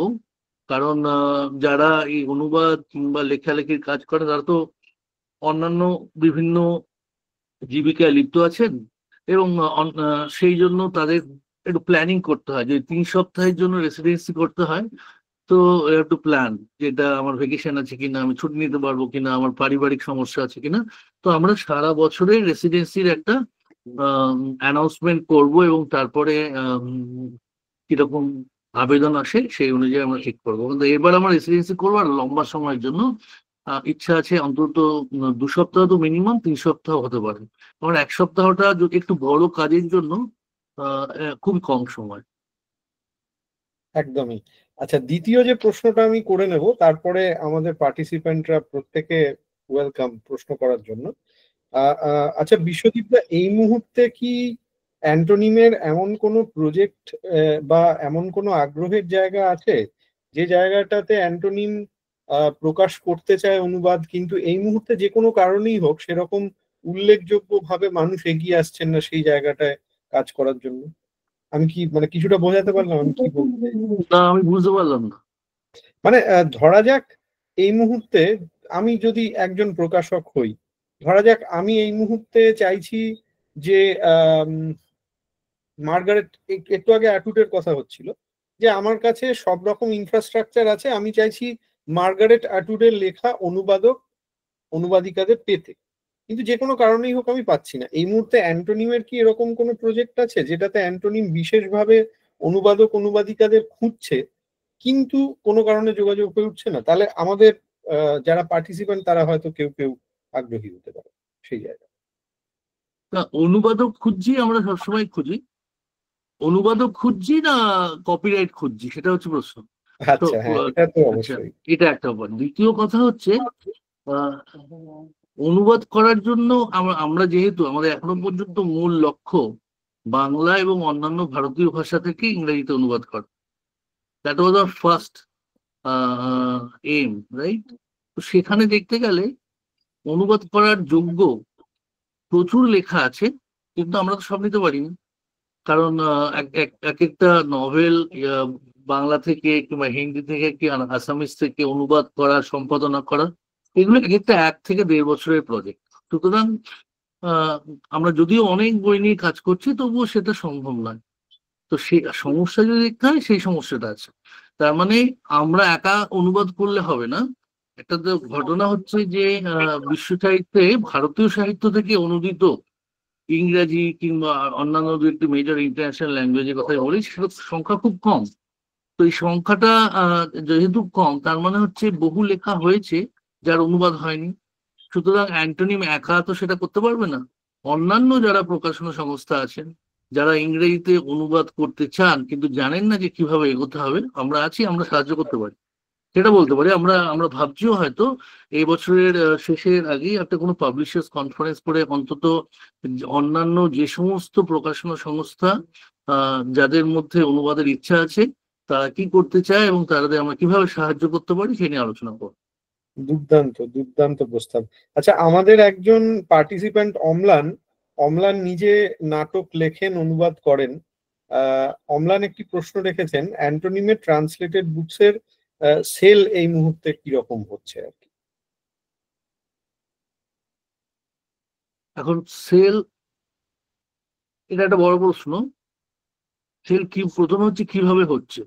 কারণ যারা এই অনুবাদ কিংবা লেখালেখির কাজ করে তারা তো অন্যান্য বিভিন্ন জীবিকায় লিপ্ত আছেন এবং সেই জন্য তাদের একটু প্ল্যানিং করতে হয়। যদি 3 সপ্তাহের জন্য রেসিডেন্সি করতে হয় তো একটু প্ল্যান, যেটা আমার ভ্যাকেশন আছে কিনা, আমি ছুটি নিতে পারবো কিনা, আমার পারিবারিক সমস্যা আছে কিনা। তো আমরা সারা বছরের রেসিডেন্সির একটা অ্যানাউন্সমেন্ট করব এবং তারপরে কিরকম আবেদন আসে সেই অনুযায়ী আমরা ঠিক করবো। কিন্তু এবার আমরা রেসিডেন্সি করবো আর লম্বা সময়ের জন্য, ইচ্ছা আছে অন্তত 2 সপ্তাহ, তো মিনিমাম 3 সপ্তাহ হতে পারে। কারণ 1 সপ্তাহটা যদি একটু বড় কাজের জন্য খুবই কম সময়। একদমই। আচ্ছা দ্বিতীয় যে প্রশ্নটা আমি করে নেব, তারপরে আমাদের পার্টিসিপেন্টরা প্রত্যেকে ওয়েলকাম প্রশ্ন করার জন্য। আচ্ছা বিশ্বদীপদা, এই মুহূর্তে কি অ্যান্টোনিমের এমন কোনো প্রজেক্ট বা এমন কোনো আগ্রহের জায়গা আছে যে জায়গাটাতে অ্যান্টোনিম প্রকাশ করতে চায় অনুবাদ, কিন্তু এই মুহূর্তে যে কোনো কারণেই হোক সেরকম উল্লেখযোগ্যভাবে মানুষ এগিয়ে আসছেন না সেই জায়গাটায় কাজ করার জন্য? আমি কি মানে কিছুটা বোঝাতে পারলাম আমি কি বলতে? না, আমি বুঝতে পারলাম না। মানে ধরা যাক এই মুহূর্তে আমি যদি একজন প্রকাশক হই, ধরা যাক আমি এই মুহূর্তে চাইছি যে মার্গারেট, একটু আগে অ্যাটুডের কথা হচ্ছিল যে আমার কাছে সব রকম ইনফ্রাস্ট্রাকচার আছে, আমি চাইছি মার্গারেট অ্যাটুডের লেখা অনুবাদিকাদের পেতে, কিন্তু যে কোনো কারণেই হোক আমি পাচ্ছি না। এই মুহূর্তে অ্যান্টোনিমের কি এরকম কোনো প্রজেক্ট আছে যেটাতে অ্যান্টোনিম বিশেষভাবে অনুবাদিকাদের খুঁজছে কিন্তু কোনো কারণে যোগাযোগ হয়ে উঠছে না? তাহলে আমাদের যারা পার্টিসিপেন্ট তারা হয়তো কেউ কেউ আগ্রহী হতে পারে সেই জায়গায়। অনুবাদক খুঁজছি, আমরা সবসময় খুঁজি। অনুবাদক খুঁজছি না কপিরাইট খুঁজছি, সেটা হচ্ছে প্রশ্ন। আচ্ছা, হ্যাঁ, এটা তো অবশ্যই। এটা একটা ব্যাপার। দ্বিতীয় কথা হচ্ছে অনুবাদ করার জন্য আমরা যেহেতু আমাদের এখনো পর্যন্ত মূল লক্ষ্য বাংলা এবং অন্যান্য ভারতীয় ভাষা থেকে ইংরেজিতে অনুবাদ করা, that was our first aim, right? তো সেখানে দেখতে গেলে অনুবাদ করার যোগ্য প্রচুর লেখা আছে, কিন্তু আমরা তো সব নিতে পারিনি। কারণ এক একটা নভেল বাংলা থেকে কিংবা হিন্দি থেকে কি আসামিস থেকে অনুবাদ করা, সম্পাদনা করা, এগুলো এক একটা 1 থেকে 1.5 বছরের প্রজেক্ট। সুতরাং আমরা যদিও অনেক বই নিয়ে কাজ করছি তবুও সেটা সম্ভব নয়। তো সেই সমস্যা যদি দেখতে হয়, সেই সমস্যাটা আছে। তার মানে আমরা একা অনুবাদ করলে হবে না। একটা তো ঘটনা হচ্ছে যে বিশ্ব সাহিত্যে ভারতীয় সাহিত্য থেকে অনুদিত ইংরাজি কিংবা অন্যান্য দু একটি মেজর ইন্টারন্যাশনাল ল্যাঙ্গুয়েজের কথাই বলি, সেটা সংখ্যা খুব কম। তো এই সংখ্যাটা যেহেতু কম, তার মানে হচ্ছে বহু লেখা হয়েছে যার অনুবাদ হয়নি। সুতরাং অ্যান্টোনিম একা তো সেটা করতে পারবে না। অন্যান্য যারা প্রকাশনা সংস্থা আছেন, যারা ইংরেজিতে অনুবাদ করতে চান কিন্তু জানেন না যে কিভাবে এগোতে হবে, আমরা আছি, আমরা সাহায্য করতে পারি, সেটা বলতে পারি। আমরা ভাবছিও হয়তো এই বছরের শেষের আগেই একটা কোনো পাবলিশার্স কনফারেন্স করে অন্তত অন্যান্য যে সমস্ত প্রকাশনা সংস্থা যাদের মধ্যে অনুবাদের ইচ্ছা আছে তারা কি করতে চায় এবং তাদের আমরা কিভাবে সাহায্য করতে পারি সে নিয়ে আলোচনা করব। দুর্দান্ত দুর্দান্ত প্রস্তাব। আচ্ছা, আমাদের একজন পার্টিসিপেন্ট অম্লান নিজে নাটক লেখেন, অনুবাদ করেন। অম্লান একটি প্রশ্ন রেখেছেন, অ্যান্টোনিমের ট্রান্সলেটেড বুকসের সেল এই মুহূর্তে কিরকম হচ্ছে আর কি? এখন সেল, এটা একটা বড় প্রশ্ন। সেল কি, প্রথম হচ্ছে কিভাবে হচ্ছে।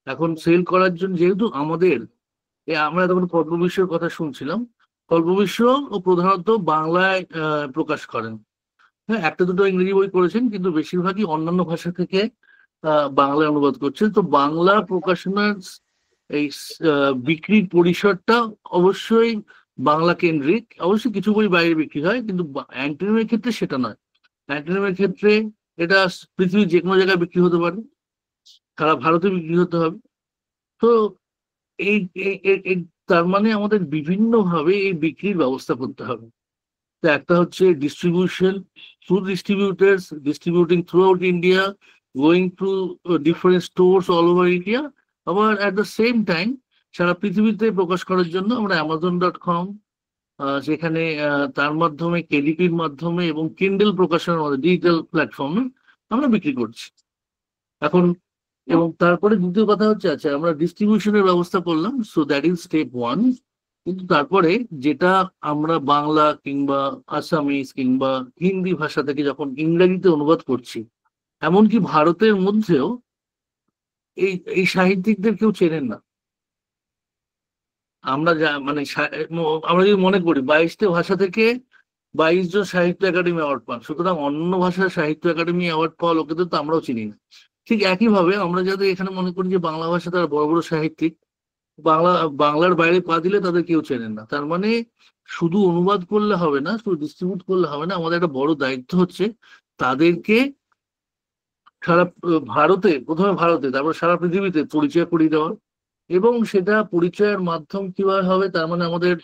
এখন সেল করার জন্য যেহেতু আমাদের আমরা তখন কল্পবিশ্বের কথা শুনছিলাম, কল্পবিশ্ব ও প্রধানত বাংলায় প্রকাশ করেন। হ্যাঁ, একটা দুটো ইংরেজি বই করেছেন, কিন্তু বেশিরভাগই অন্যান্য ভাষা থেকে বাংলায় অনুবাদ করছেন। তো বাংলা প্রকাশনার এই বিক্রির পরিসরটা অবশ্যই বাংলা কেন্দ্রিক। অবশ্যই কিছু বই বাইরে বিক্রি হয়, কিন্তু অ্যান্টোনিমের ক্ষেত্রে সেটা নয়। অ্যান্টোনিমের ক্ষেত্রে এটা পৃথিবীর যে কোনো জায়গায় বিক্রি হতে পারে, সারা ভারতে বিক্রি হতে হবে। তো এই তার মানে আমাদের বিভিন্নভাবে এই বিক্রির ব্যবস্থা করতে হবে। তো একটা হচ্ছে distribution through distributors, distributing through out India, going to different stores all over India. আবার অ্যাট দ্য সেম টাইম সারা পৃথিবীতে প্রকাশ করার জন্য আমরা Amazon.com, সেখানে তার মাধ্যমে কেডিপির মাধ্যমে এবং কিন্ডেল প্রকাশনের মধ্যে ডিজিটাল প্ল্যাটফর্মে আমরা বিক্রি করছি এখন। এবং তারপরে দ্বিতীয় কথা হচ্ছে, আচ্ছা আমরা ডিস্ট্রিবিউশনের ব্যবস্থা করলাম, সো দ্যাট ইজ স্টেপ 1। কিন্তু তারপরে যেটা আমরা বাংলা কিংবা আসামিস কিংবা হিন্দি ভাষা থেকে যখন ইংরেজিতে অনুবাদ করছি, এমনকি ভারতের মধ্যেও এই সাহিত্যিকদের কেউ চেনেন না। আমরা মানে আমরা যদি মনে করি 22টা ভাষা থেকে 22 জন সাহিত্য একাডেমি অ্যাওয়ার্ড পান, সুতরাং অন্য ভাষার সাহিত্য একাডেমি অ্যাওয়ার্ড পাওয়া লোকেদের তো আমরাও চিনি না। ঠিক একইভাবে আমরা যাদের এখানে মনে করি যে বাংলা ভাষা তারা বড় বড় সাহিত্যিক, বাংলার বাইরে পা দিলে তাদের কেউ চেনেন না। তার মানে শুধু অনুবাদ করলে হবে না, শুধু ডিস্ট্রিবিউট করলে হবে না, আমাদের একটা বড় দায়িত্ব হচ্ছে তাদেরকে সারা ভারতে, প্রথমে ভারতে তারপর সারা পৃথিবীতে পরিচয় করিয়ে দেওয়া। এবং সেটা পরিচয়ের মাধ্যম কিভাবে হবে, তার মানে আমাদের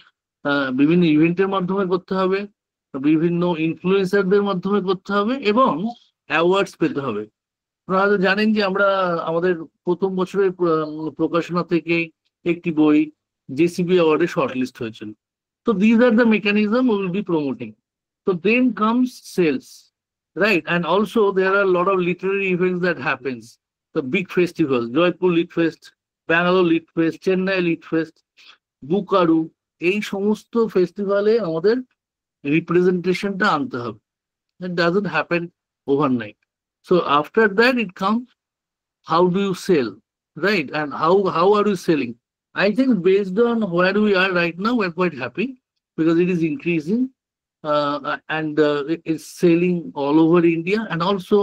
বিভিন্ন ইভেন্টের মাধ্যমে করতে হবে, বিভিন্ন ইনফ্লুয়েন্সারদের মাধ্যমে করতে হবে, এবং অ্যাওয়ার্ডস পেতে হবে। আপনারা হয়তো জানেন যে আমরা আমাদের প্রথম বছরের প্রকাশনা থেকে একটি বই জেসিবি অ্যাওয়ার্ডে শর্টলিস্ট হয়েছিল। So these are the mechanism we will be promoting. So then comes sales, right? And also there are a lot of literary events that happens. The big festivals, Jaipur Lit Fest, Bangalore Lit Fest, Chennai Lit Fest, Bukaru, এই সমস্ত ফেস্টিভ্যালে আমাদের রিপ্রেজেন্টেশনটা আনতে হবে। It doesn't happen overnight. So after that it comes, how do you sell, right? And how are you selling? I think based on where we are right now, we're quite happy because it is increasing and it is selling all over India and also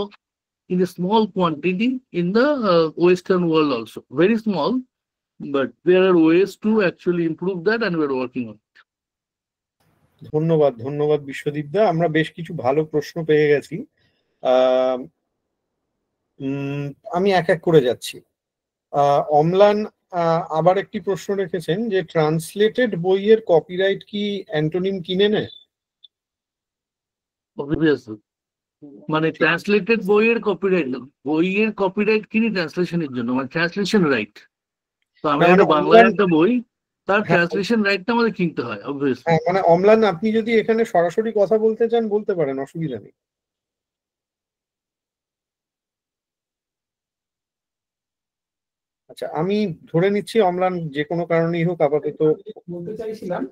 in a small quantity in the Western world also. Very small, but there are ways to actually improve that and we're working on it. ধন্যবাদ, ধন্যবাদ বিশ্বদীপ দা। আমরা বেশ কিছু ভালো প্রশ্ন পেয়ে গেছি। আমি এক এক করে যাচ্ছি। অম্লান আবার একটি প্রশ্ন রেখেছেন যে ট্রান্সলেটেড বইয়ের কপিরাইট কি অ্যান্টোনিম কিনে নেয়? মানে ট্রান্সলেটেড বইয়ের কপিরাইট কিনি ট্রান্সলেশনের জন্য, মানে ট্রান্সলেশন রাইট। তো আমি একটা বাংলার একটা বই, তার ট্রান্সলেশন রাইটটা আমাদের কিনতে হয় অবভিয়াসলি। মানে অম্লান আপনি যদি এখানে সরাসরি কথা বলতে চান বলতে পারেন, অসুবিধা নেই। আচ্ছা, আমি ধরে নিচ্ছি অম্লান যে কোনো কারণেই হোক আপাতত বলতে চাইছিলাম।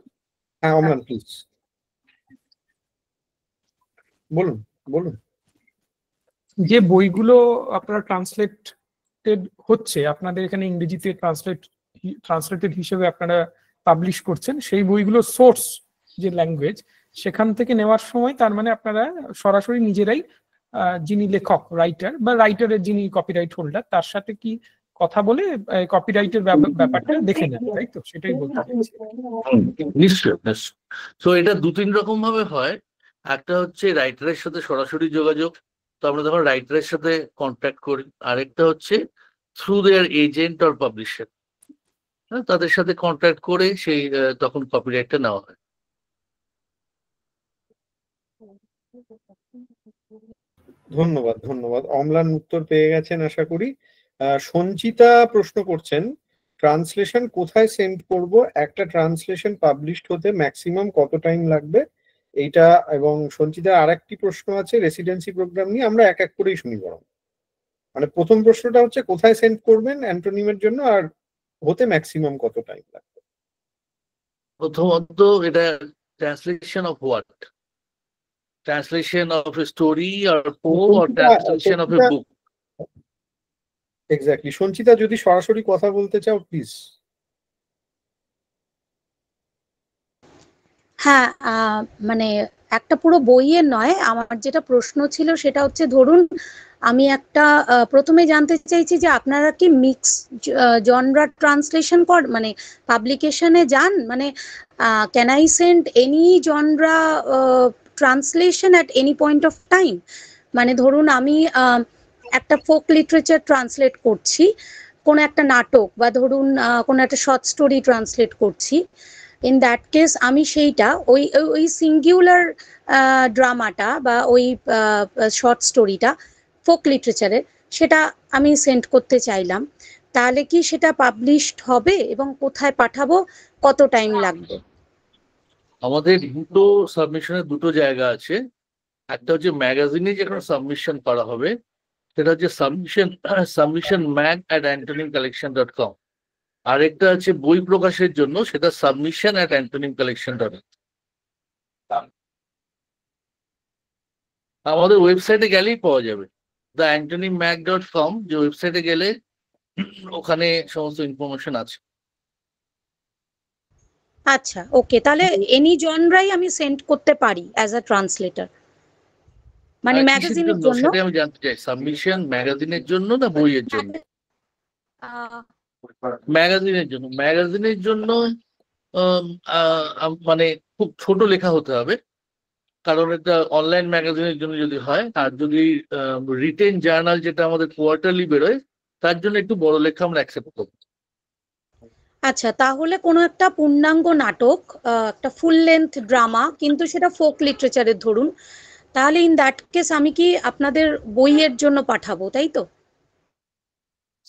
হ্যাঁ অম্লান প্লিজ বলুন বলুন। যে বইগুলো আপনারা ট্রান্সলেটেড হচ্ছে, আপনাদের এখানে ইংরেজিতে ট্রান্সলেটেড হিসেবে আপনারা পাবলিশ করছেন, সেই বইগুলো সোর্স যে ল্যাঙ্গুয়েজ সেখান থেকে নেওয়ার সময় তার মানে আপনারা সরাসরি নিজেরাই যিনি লেখক রাইটার বা রাইটারের যিনি কপিরাইট হোল্ডার তার সাথে কি কথা বলে কপিরাইটের ব্যাপারটা দেখে নেন, তাই তো? সেটাই বলতে চাইছি। নিশ্চয়। তো এটা দু তিন রকম ভাবে হয়। একটা হচ্ছে রাইটারের সাথে সরাসরি যোগাযোগ, তো আমরা তখন রাইটারের সাথে কন্ট্যাক্ট করি। আরেকটা হচ্ছে through there agent or publisher, তাদের সাথে কন্ট্যাক্ট করে সেই তখন কপিরাইটটা নেওয়া হয়। ধন্যবাদ, ধন্যবাদ। অম্লান উত্তর পেয়ে গেছেন আশা করি। সঞ্চিতা প্রশ্ন করছেন ট্রান্সলেশন কোথায় সেন্ড করব, একটা ট্রান্সলেশন পাবলিশড হতে ম্যাক্সিমাম কত টাইম লাগবে এইটা, এবং সঞ্চিতার আরেকটি প্রশ্ন আছে রেসিডেন্সি প্রোগ্রাম নিয়ে, আমরা এক এক করেই শুনি বরং। মানে প্রথম প্রশ্নটা হচ্ছে কোথায় সেন্ড করবেন অ্যান্টোনিমের জন্য আর হতে ম্যাক্সিমাম কত টাইম লাগবে। প্রথমত এটা translation of what, translation of a story or poem or translation of A book? Exactly. Sanchita যদি সরাসরি কথা বলতে চাও প্লিজ। হ্যাঁ, মানে একটা পুরো বইয়ের নয়, আমার যেটা প্রশ্ন ছিল সেটা হচ্ছে ধরুন আমি একটা প্রথমে জানতে চাইছি যে আপনারা কি মিক্স জনরা ট্রান্সলেশন মানে পাবলিকেশনে যান, মানে can I send any genre translation at any point of time? মানে ধরুন আমি একটা ফোক লিটারেচার ট্রান্সলেট করছি, কোনো একটা নাটক বা ধরুন কোনো একটা শর্ট স্টোরি ট্রান্সলেট করছি, ইন দ্যাট কেস আমি সেইটা ওই সিঙ্গুলার ড্রামাটা বা ওই শর্ট স্টোরিটা ফোক লিটারেচারের সেটা আমি সেন্ড করতে চাইলাম, তাহলে কি সেটা পাবলিশড হবে এবং কোথায় পাঠাবো, কত টাইম লাগবে? আমাদের দুটো সাবমিশনের দুটো জায়গা আছে। একটা হচ্ছে ম্যাগাজিনে যেখানে সাবমিশন করা হবে, সেটা হচ্ছে সাবমিশন mag@antonimcollection.com। আরেকটা আছে বই প্রকাশের জন্য, সেটা submission@antonimcollection.com। আমাদের ওয়েবসাইটে গেলেই পাওয়া যাবে, theantonimag.com, যে ওয়েবসাইটে গেলে ওখানে সমস্ত ইনফরমেশন আছে। আচ্ছা, ওকে, তাহলে এনি জনরাই আমি সেন্ড করতে পারি অ্যাজ আ ট্রান্সলেটর, মানে ম্যাগাজিনের জন্য? সেটা আমি জানতে চাই, সাবমিশন ম্যাগাজিনের জন্য না বইয়ের জন্য? ম্যাগাজিনের জন্য। ম্যাগাজিনের জন্য মানে খুব ছোট লেখা হতে হবে, কারণ এটা অনলাইন ম্যাগাজিনের জন্য যদি হয়। আর যদি রিটেন জার্নাল যেটা আমাদের কোয়ার্টারলি বেরোয়, তার জন্য একটু বড় লেখা আমরা অ্যাকসেপ্ট করব। আচ্ছা, তাহলে কোনো একটা পূর্ণাঙ্গ নাটক, একটা ফুল লেন্থ ড্রামা, কিন্তু সেটা ফোক লিটারেচারের ধরুন, তাহলে ইন দ্যাট কেস আমি কি আপনাদের বইয়ের জন্য পাঠাবো, তাই তো?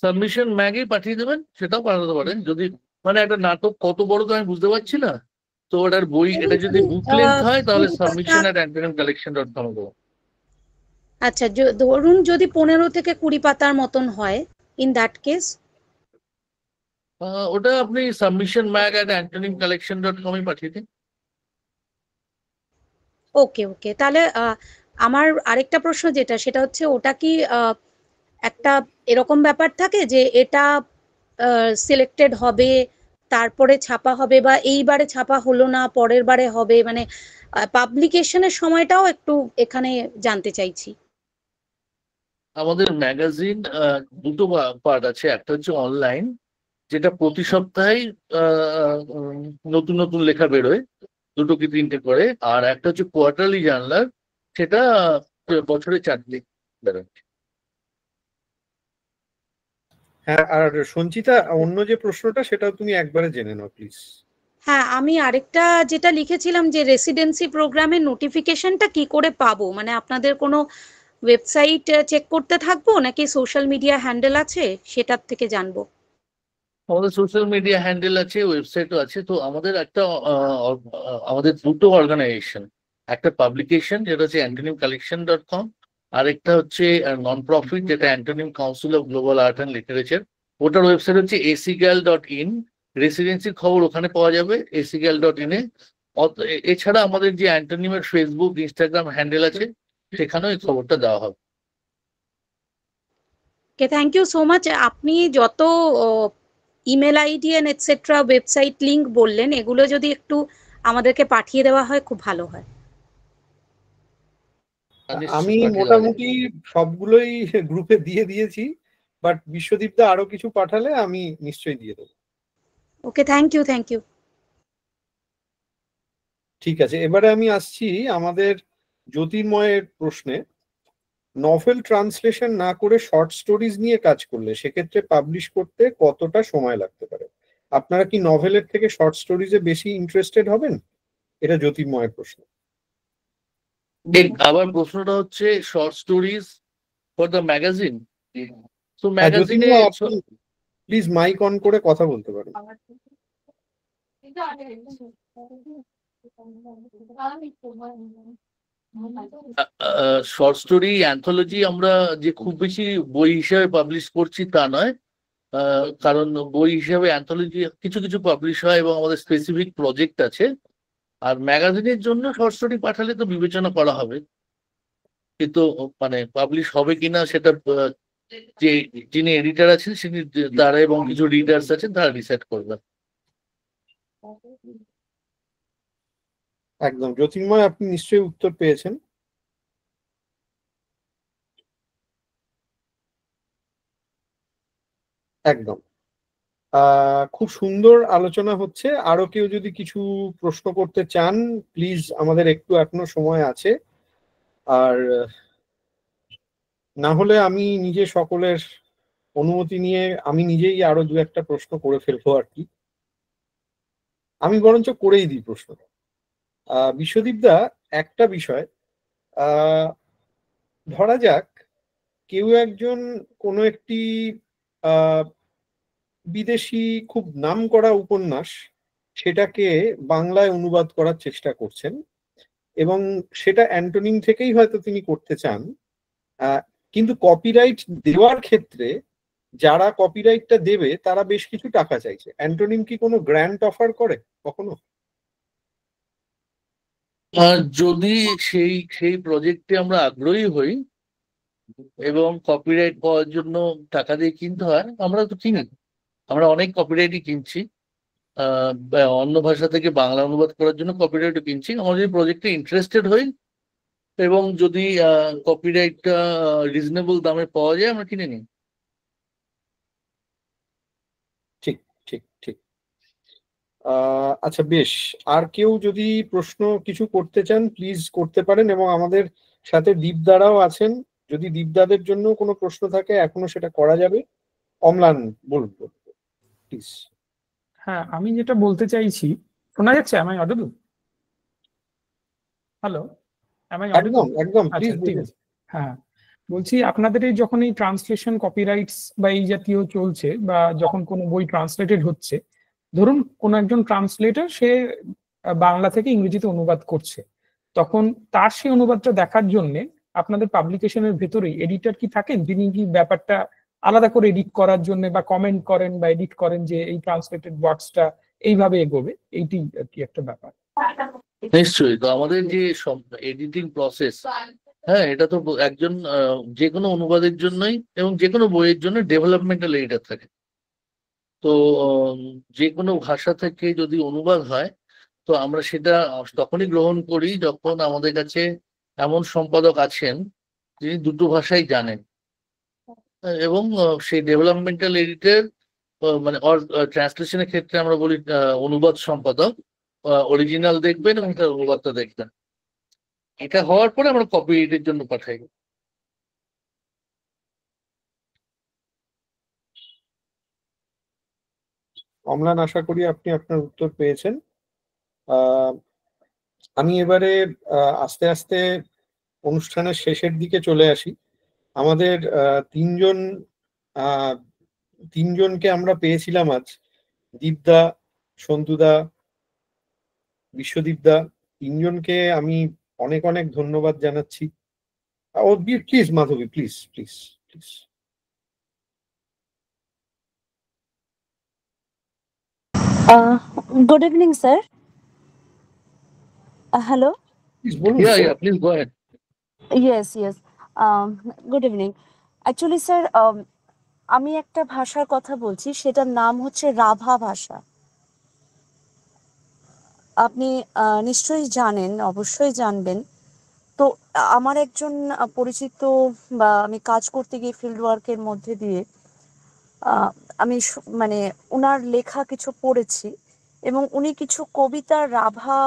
সাবমিশন ম্যাগেই পাঠিয়ে দেবেন, সেটাও পাঠাতে পারেন। যদি মানে একটা নাটক কত বড় তো আমি বুঝতে পারছি না, তো ওটার বই এটা যদি বুক লেন্থ হয় তাহলে submission@antonymcollection.com দেবো। আচ্ছা, ধরুন যদি 15 থেকে 20 পাতার মতন হয়, ইন দ্যাট কেস ওটা আপনি submissionmag@antonymcollection.com পাঠিয়ে দিন। ওকে ওকে, তাহলে আমার আরেকটা প্রশ্ন যেটা, সেটা হচ্ছে ওটা কি একটা এরকম ব্যাপার থাকে যে এটা সিলেক্টেড হবে তারপরে ছাপা হবে, বা এইবারে ছাপা হলো না পরের বারে হবে, মানে পাবলিকেশনের সময়টাও একটু এখানে জানতে চাইছি। আমাদের ম্যাগাজিন দুটো পার্ট আছে, একটা হচ্ছে অনলাইন, যেটা প্রতি সপ্তাহেই নতুন নতুন লেখা বেরোয়, 2 কি 3টে করে, আর একটা হচ্ছে কোয়ার্টারলি জার্নাল, সেটা বছরে 4 দিন বেরোয়। হ্যাঁ, আর সঞ্চিতা, অন্য যে প্রশ্নটা সেটাও তুমি একবারে জেনে নাও প্লিজ। হ্যাঁ, আমি আরেকটা যেটা লিখেছিলাম যে রেসিডেন্সি প্রোগ্রামের নোটিফিকেশনটা কি করে পাবো, মানে আপনাদের কোনো ওয়েবসাইট চেক করতে থাকবো নাকি সোশ্যাল মিডিয়া হ্যান্ডেল আছে, সেটার থেকে জানবো? আমাদের সোশ্যাল মিডিয়া হ্যান্ডেল আছে, ওয়েবসাইটও আছে। তো আমাদের আমাদের দুটো অর্গানাইজেশন, একটা পাবলিকেশন যেটা হচ্ছে antonymcollection.com, আর একটা হচ্ছে নন প্রফিট যেটা antonym council of global art and literature. ওটার ওয়েবসাইট হচ্ছে acgal.in। রেসিডেন্সির খবর ওখানে পাওয়া যাবে acgal.in এ। এছাড়া আমাদের যে অ্যান্টোনিমের ফেসবুক ইনস্টাগ্রাম হ্যান্ডেল আছে, সেখানেও এই খবরটা দেওয়া হবে। Okay, thank you so much. আপনি যত email ID and etcetera website link বললেন, এগুলো যদি একটু আমাদেরকে পাঠিয়ে দেওয়া হয় খুব ভালো হয়। আমি মোটামুটি সবগুলোই গ্রুপে দিয়ে দিয়েছি, বাট বিশ্বদীপ দা আরো কিছু পাঠালে আমি নিশ্চয়ই দিয়ে দেবো। ওকে, থ্যাংক ইউ থ্যাংক ইউ। ঠিক আছে, এবারে আমি আসছি আমাদের জ্যোতির্ময়ের প্রশ্নে। নভেল ট্রান্সলেশন না করে শর্ট স্টোরিজ নিয়ে কাজ করলে সেক্ষেত্রে পাবলিশ করতে কতটা সময় লাগতে পারে? আপনারা কি নভেলের থেকে শর্ট স্টোরিজে বেশি ইন্টারেস্টেড হবেন? এটা জ্যোতির্ময়ের প্রশ্ন। আবার প্রশ্নটা হচ্ছে short stories for the magazine. তো ম্যাগাজিনে প্লিজ মাইক অন করে কথা বলতে পারেন। শর্ট স্টোরি অ্যান্থোলজি আমরা যে খুব বেশি বই হিসেবে পাবলিশ করছি তা নয়, কারণ বই হিসেবে অ্যান্থোলজি কিছু কিছু পাবলিশ হয় এবং আমাদের স্পেসিফিক প্রজেক্ট আছে। আর ম্যাগাজিনের জন্য শর্ট স্টোরি পাঠালে তো বিবেচনা করা হবে, কিন্তু মানে পাবলিশ হবে কিনা সেটা যে যিনি এডিটর আছেন তারা এবং কিছু রিডার্স আছেন তারা ডিসাইড করবেন। একদম জ্যোতির্ময়, আপনি নিশ্চয়ই উত্তর পেয়েছেন। একদম খুব সুন্দর আলোচনা হচ্ছে। আরো কেউ যদি কিছু প্রশ্ন করতে চান প্লিজ, আমাদের একটু এখনো সময় আছে। আর না হলে আমি নিজে সকলের অনুমতি নিয়ে আমি নিজেই আরো 2-1টা প্রশ্ন করে ফেলবো আর কি। আমি বরঞ্চ করেই দিই প্রশ্নটা। বিশ্বদীপ দা, একটা বিষয়, ধরা যাক কেউ একজন কোনো একটি বিদেশি খুব নামকরা উপন্যাস সেটাকে বাংলায় অনুবাদ করার চেষ্টা করছেন, এবং সেটা অ্যান্টোনিম থেকেই হয়তো তিনি করতে চান, কিন্তু কপিরাইট দেওয়ার ক্ষেত্রে যারা কপিরাইটটা দেবে তারা বেশ কিছু টাকা চাইছে। অ্যান্টোনিম কি কোনো গ্র্যান্ট অফার করে কখনো? যদি সেই প্রজেক্টে আমরা আগ্রহী হই এবং কপিরাইট পাওয়ার জন্য টাকা দিয়ে কিনতে হয়, আমরা তো কিনি। আমরা অনেক কপিরাইটই কিনছি, অন্য ভাষা থেকে বাংলা অনুবাদ করার জন্য কপিরাইটও কিনছি। আমরা যদি প্রজেক্টে ইন্টারেস্টেড হই এবং যদি কপিরাইটটা রিজনেবল দামে পাওয়া যায়, আমরা কিনে নিই। ঠিক ঠিক ঠিক। আচ্ছা বেশ, আর কেউ যদি প্রশ্ন কিছু করতে চান প্লিজ করতে পারেন, এবং আমাদের সাথে দীপদারাও আছেন, যদি দীপদাদের জন্য কোনো প্রশ্ন থাকে এখনো সেটা করা যাবে। অম্লান বলুন প্লিজ। হ্যাঁ, আমি যেটা বলতে চাইছি, শোনা যাচ্ছে? আমি অডিবল? হ্যালো? Am I একদম audible? একদম আচ্ছা প্লিজ ঠিক আছে। হ্যাঁ, বলছি আপনাদের এই যখন এই ট্রান্সলেশন কপিরাইটস বা এই জাতীয় চলছে, বা যখন কোনো বই ট্রান্সলেটেড হচ্ছে, ধরুন কোন একজন ট্রান্সলেটর সে বাংলা থেকে ইংরেজিতে অনুবাদ করছে, তখন তার সেই অনুবাদটা দেখার জন্য আপনাদের পাবলিকেশনের ভেতরেই এডিটর কি থাকেন, যিনি কি ব্যাপারটা আলাদা করে এডিট করার জন্য বা কমেন্ট করেন বা এডিট করেন যে এই ট্রান্সলেটেড ওয়ার্ডসটা এইভাবে এগোবে, এইটি আর কি একটা ব্যাপার। নিশ্চয়ই। তো আমাদের যে এডিটিং প্রসেস, হ্যাঁ, এটা তো একজন যে কোনো অনুবাদের জন্যই এবং যে কোনো বইয়ের জন্য ডেভেলপমেন্টাল এডিটর থাকে। তো যে কোনো ভাষা থেকে যদি অনুবাদ হয়, তো আমরা সেটা তখনই গ্রহণ করি যখন আমাদের কাছে এমন সম্পাদক আছেন যিনি দুটো ভাষাই জানেন, এবং সেই ডেভেলপমেন্টাল এডিটর মানে ট্রান্সলেশনের ক্ষেত্রে আমরা বলি অনুবাদ সম্পাদক অরিজিনাল দেখবেন এবং তার অনুবাদটা দেখবেন। এটা হওয়ার পরে আমরা কপি এডিটের জন্য পাঠাই। অম্লান, আশা করি আপনি আপনার উত্তর পেয়েছেন। আমি এবারে আস্তে আস্তে অনুষ্ঠানের শেষের দিকে চলে আসি। আমাদের তিনজনকে আমরা পেয়েছিলাম আজ, দীপদা, সন্তুদা, বিশ্বদীপদা, তিনজনকে আমি অনেক অনেক ধন্যবাদ জানাচ্ছি। ও please Madhabi, please please please. Good evening, sir. Hello. Please go ahead. Yes. Good evening. Actually, sir, আমি একটা ভাষার কথা বলছি, সেটার নাম হচ্ছে রাভা ভাষা। আপনি নিশ্চয়ই জানেন, অবশ্যই জানবেন। তো আমার একজন পরিচিত, বা আমি কাজ করতে গিয়ে ফিল্ড ওয়ার্কের মধ্যে দিয়ে আমি মানে ওনার লেখা কিছু পড়েছি, এবং উনি কিছু কবিতা রাভা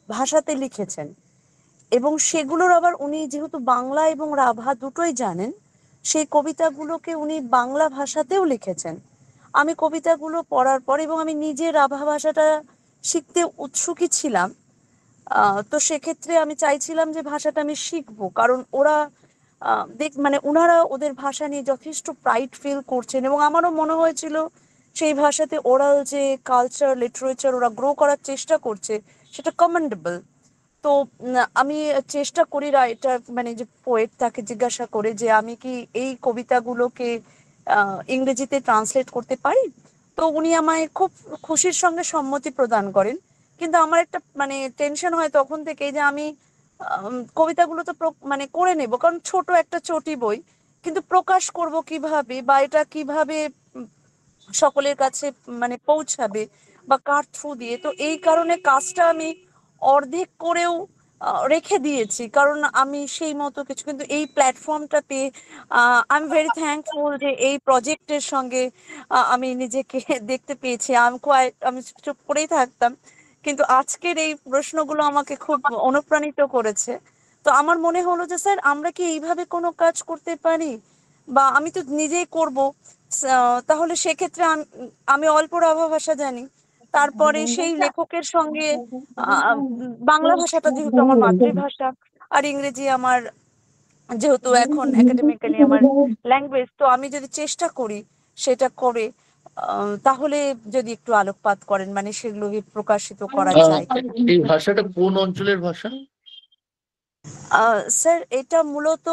ভাষাতে লিখেছেন, এবং সেগুলোর আবার উনি যেহেতু বাংলা এবং রাভা দুটোই জানেন, সেই কবিতাগুলোকে উনি বাংলা ভাষাতেও লিখেছেন। আমি কবিতাগুলো পড়ার পর, এবং আমি নিজে রাভা ভাষাটা শিখতে উৎসুকই ছিলাম, তো সেক্ষেত্রে আমি চাইছিলাম যে ভাষাটা আমি শিখবো, কারণ ওরা মানে ওনারা ওদের ভাষা নিয়ে যথেষ্ট প্রাইড ফিল করছেন, এবং আমারও মনে হয়েছিল সেই ভাষাতে ওরাল যে কালচার লিটারেচার ওরা গ্রো করার চেষ্টা করছে, সেটা কমেন্ডেবল। তো আমি চেষ্টা করি রাইটার, মানে যে পোয়েট, তাকে জিজ্ঞাসা করে যে আমি কি এই কবিতাগুলোকে ইংরেজিতে ট্রান্সলেট করতে পারি। তো উনি আমায় খুব খুশির সঙ্গে সম্মতি প্রদান করেন। কিন্তু আমার একটা মানে টেনশন হয় তখন থেকে যে আমি কবিতাগুলো তো মানে করে নেব, কারণ ছোট একটা চটি বই, কিন্তু প্রকাশ করব কিভাবে, বা এটা কিভাবে সকলের কাছে মানে পৌঁছাবে, বা কার থ্রু দিয়ে। তো এই কারণে কাজটা আমি অর্ধেক করেও রেখে দিয়েছি, কারণ আমি সেই মতো কিছু, কিন্তু এই প্ল্যাটফর্মটা পেয়ে আই এম ভেরি থ্যাঙ্কফুল যে এই প্রজেক্টের সঙ্গে আমি নিজেকে দেখতে পেয়েছি। আমি চুপ করেই থাকতাম, কিন্তু আজকের এই প্রশ্নগুলো আমাকে খুব অনুপ্রাণিত করেছে। তো আমার মনে হলো যে স্যার, আমরা কি এইভাবে কোনো কাজ করতে পারি, বা আমি তো নিজেই করব, তাহলে সেক্ষেত্রে আমি অল্প রাভা ভাষা জানি, তারপরে সেই লেখকের সঙ্গে বাংলা ভাষাটা যেহেতু আমার মাতৃভাষা, আর ইংরেজি আমার যেহেতু এখন একাডেমিক্যালি আমার ল্যাঙ্গুয়েজ, তো আমি যদি চেষ্টা করি সেটা করে, তাহলে যদি একটু আলোকপাত করেন, মানে সেগুলো প্রকাশিত করা যায়। এই ভাষাটা কোন অঞ্চলের ভাষা? স্যার, এটা মূলত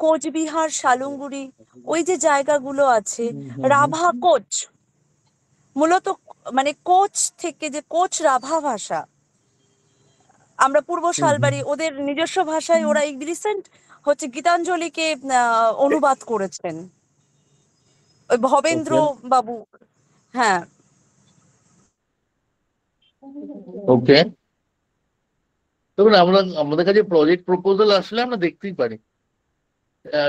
কোচবিহার, শালুঙ্গুড়ি, ওই যে জায়গাগুলো আছে, রাভা কোচ, মূলত মানে কোচ থেকে, যে কোচ রাভা ভাষা। আমরা পূর্ব শালবাড়ি, ওদের নিজস্ব ভাষায় ওরা এই রিসেন্ট হচ্ছে গীতাঞ্জলিকে অনুবাদ করেছেন, ওই ভবেন্দ্র বাবু। হ্যাঁ, ওকে। তবে আমাদের কাছে প্রজেক্ট প্রপোজাল আসলে আমরা দেখতেই পারি,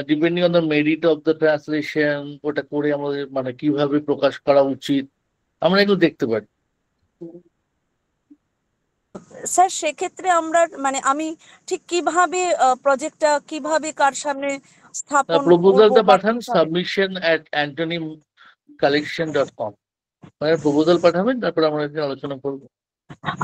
depending on the merit of the translation, ওটা করে আমাদের মানে কিভাবে প্রকাশ করা উচিত আমরা এগুলো দেখতে পারি। স্যার, সেক্ষেত্রে আমরা মানে আমি ঠিক কিভাবে প্রজেক্টটা কিভাবে কার সামনে স্থাপন করব? প্রপোজালটা পাঠান submission@antonymcollection.com, প্রপোজাল পাঠাবেন, তারপর আমরা আলোচনা করবো।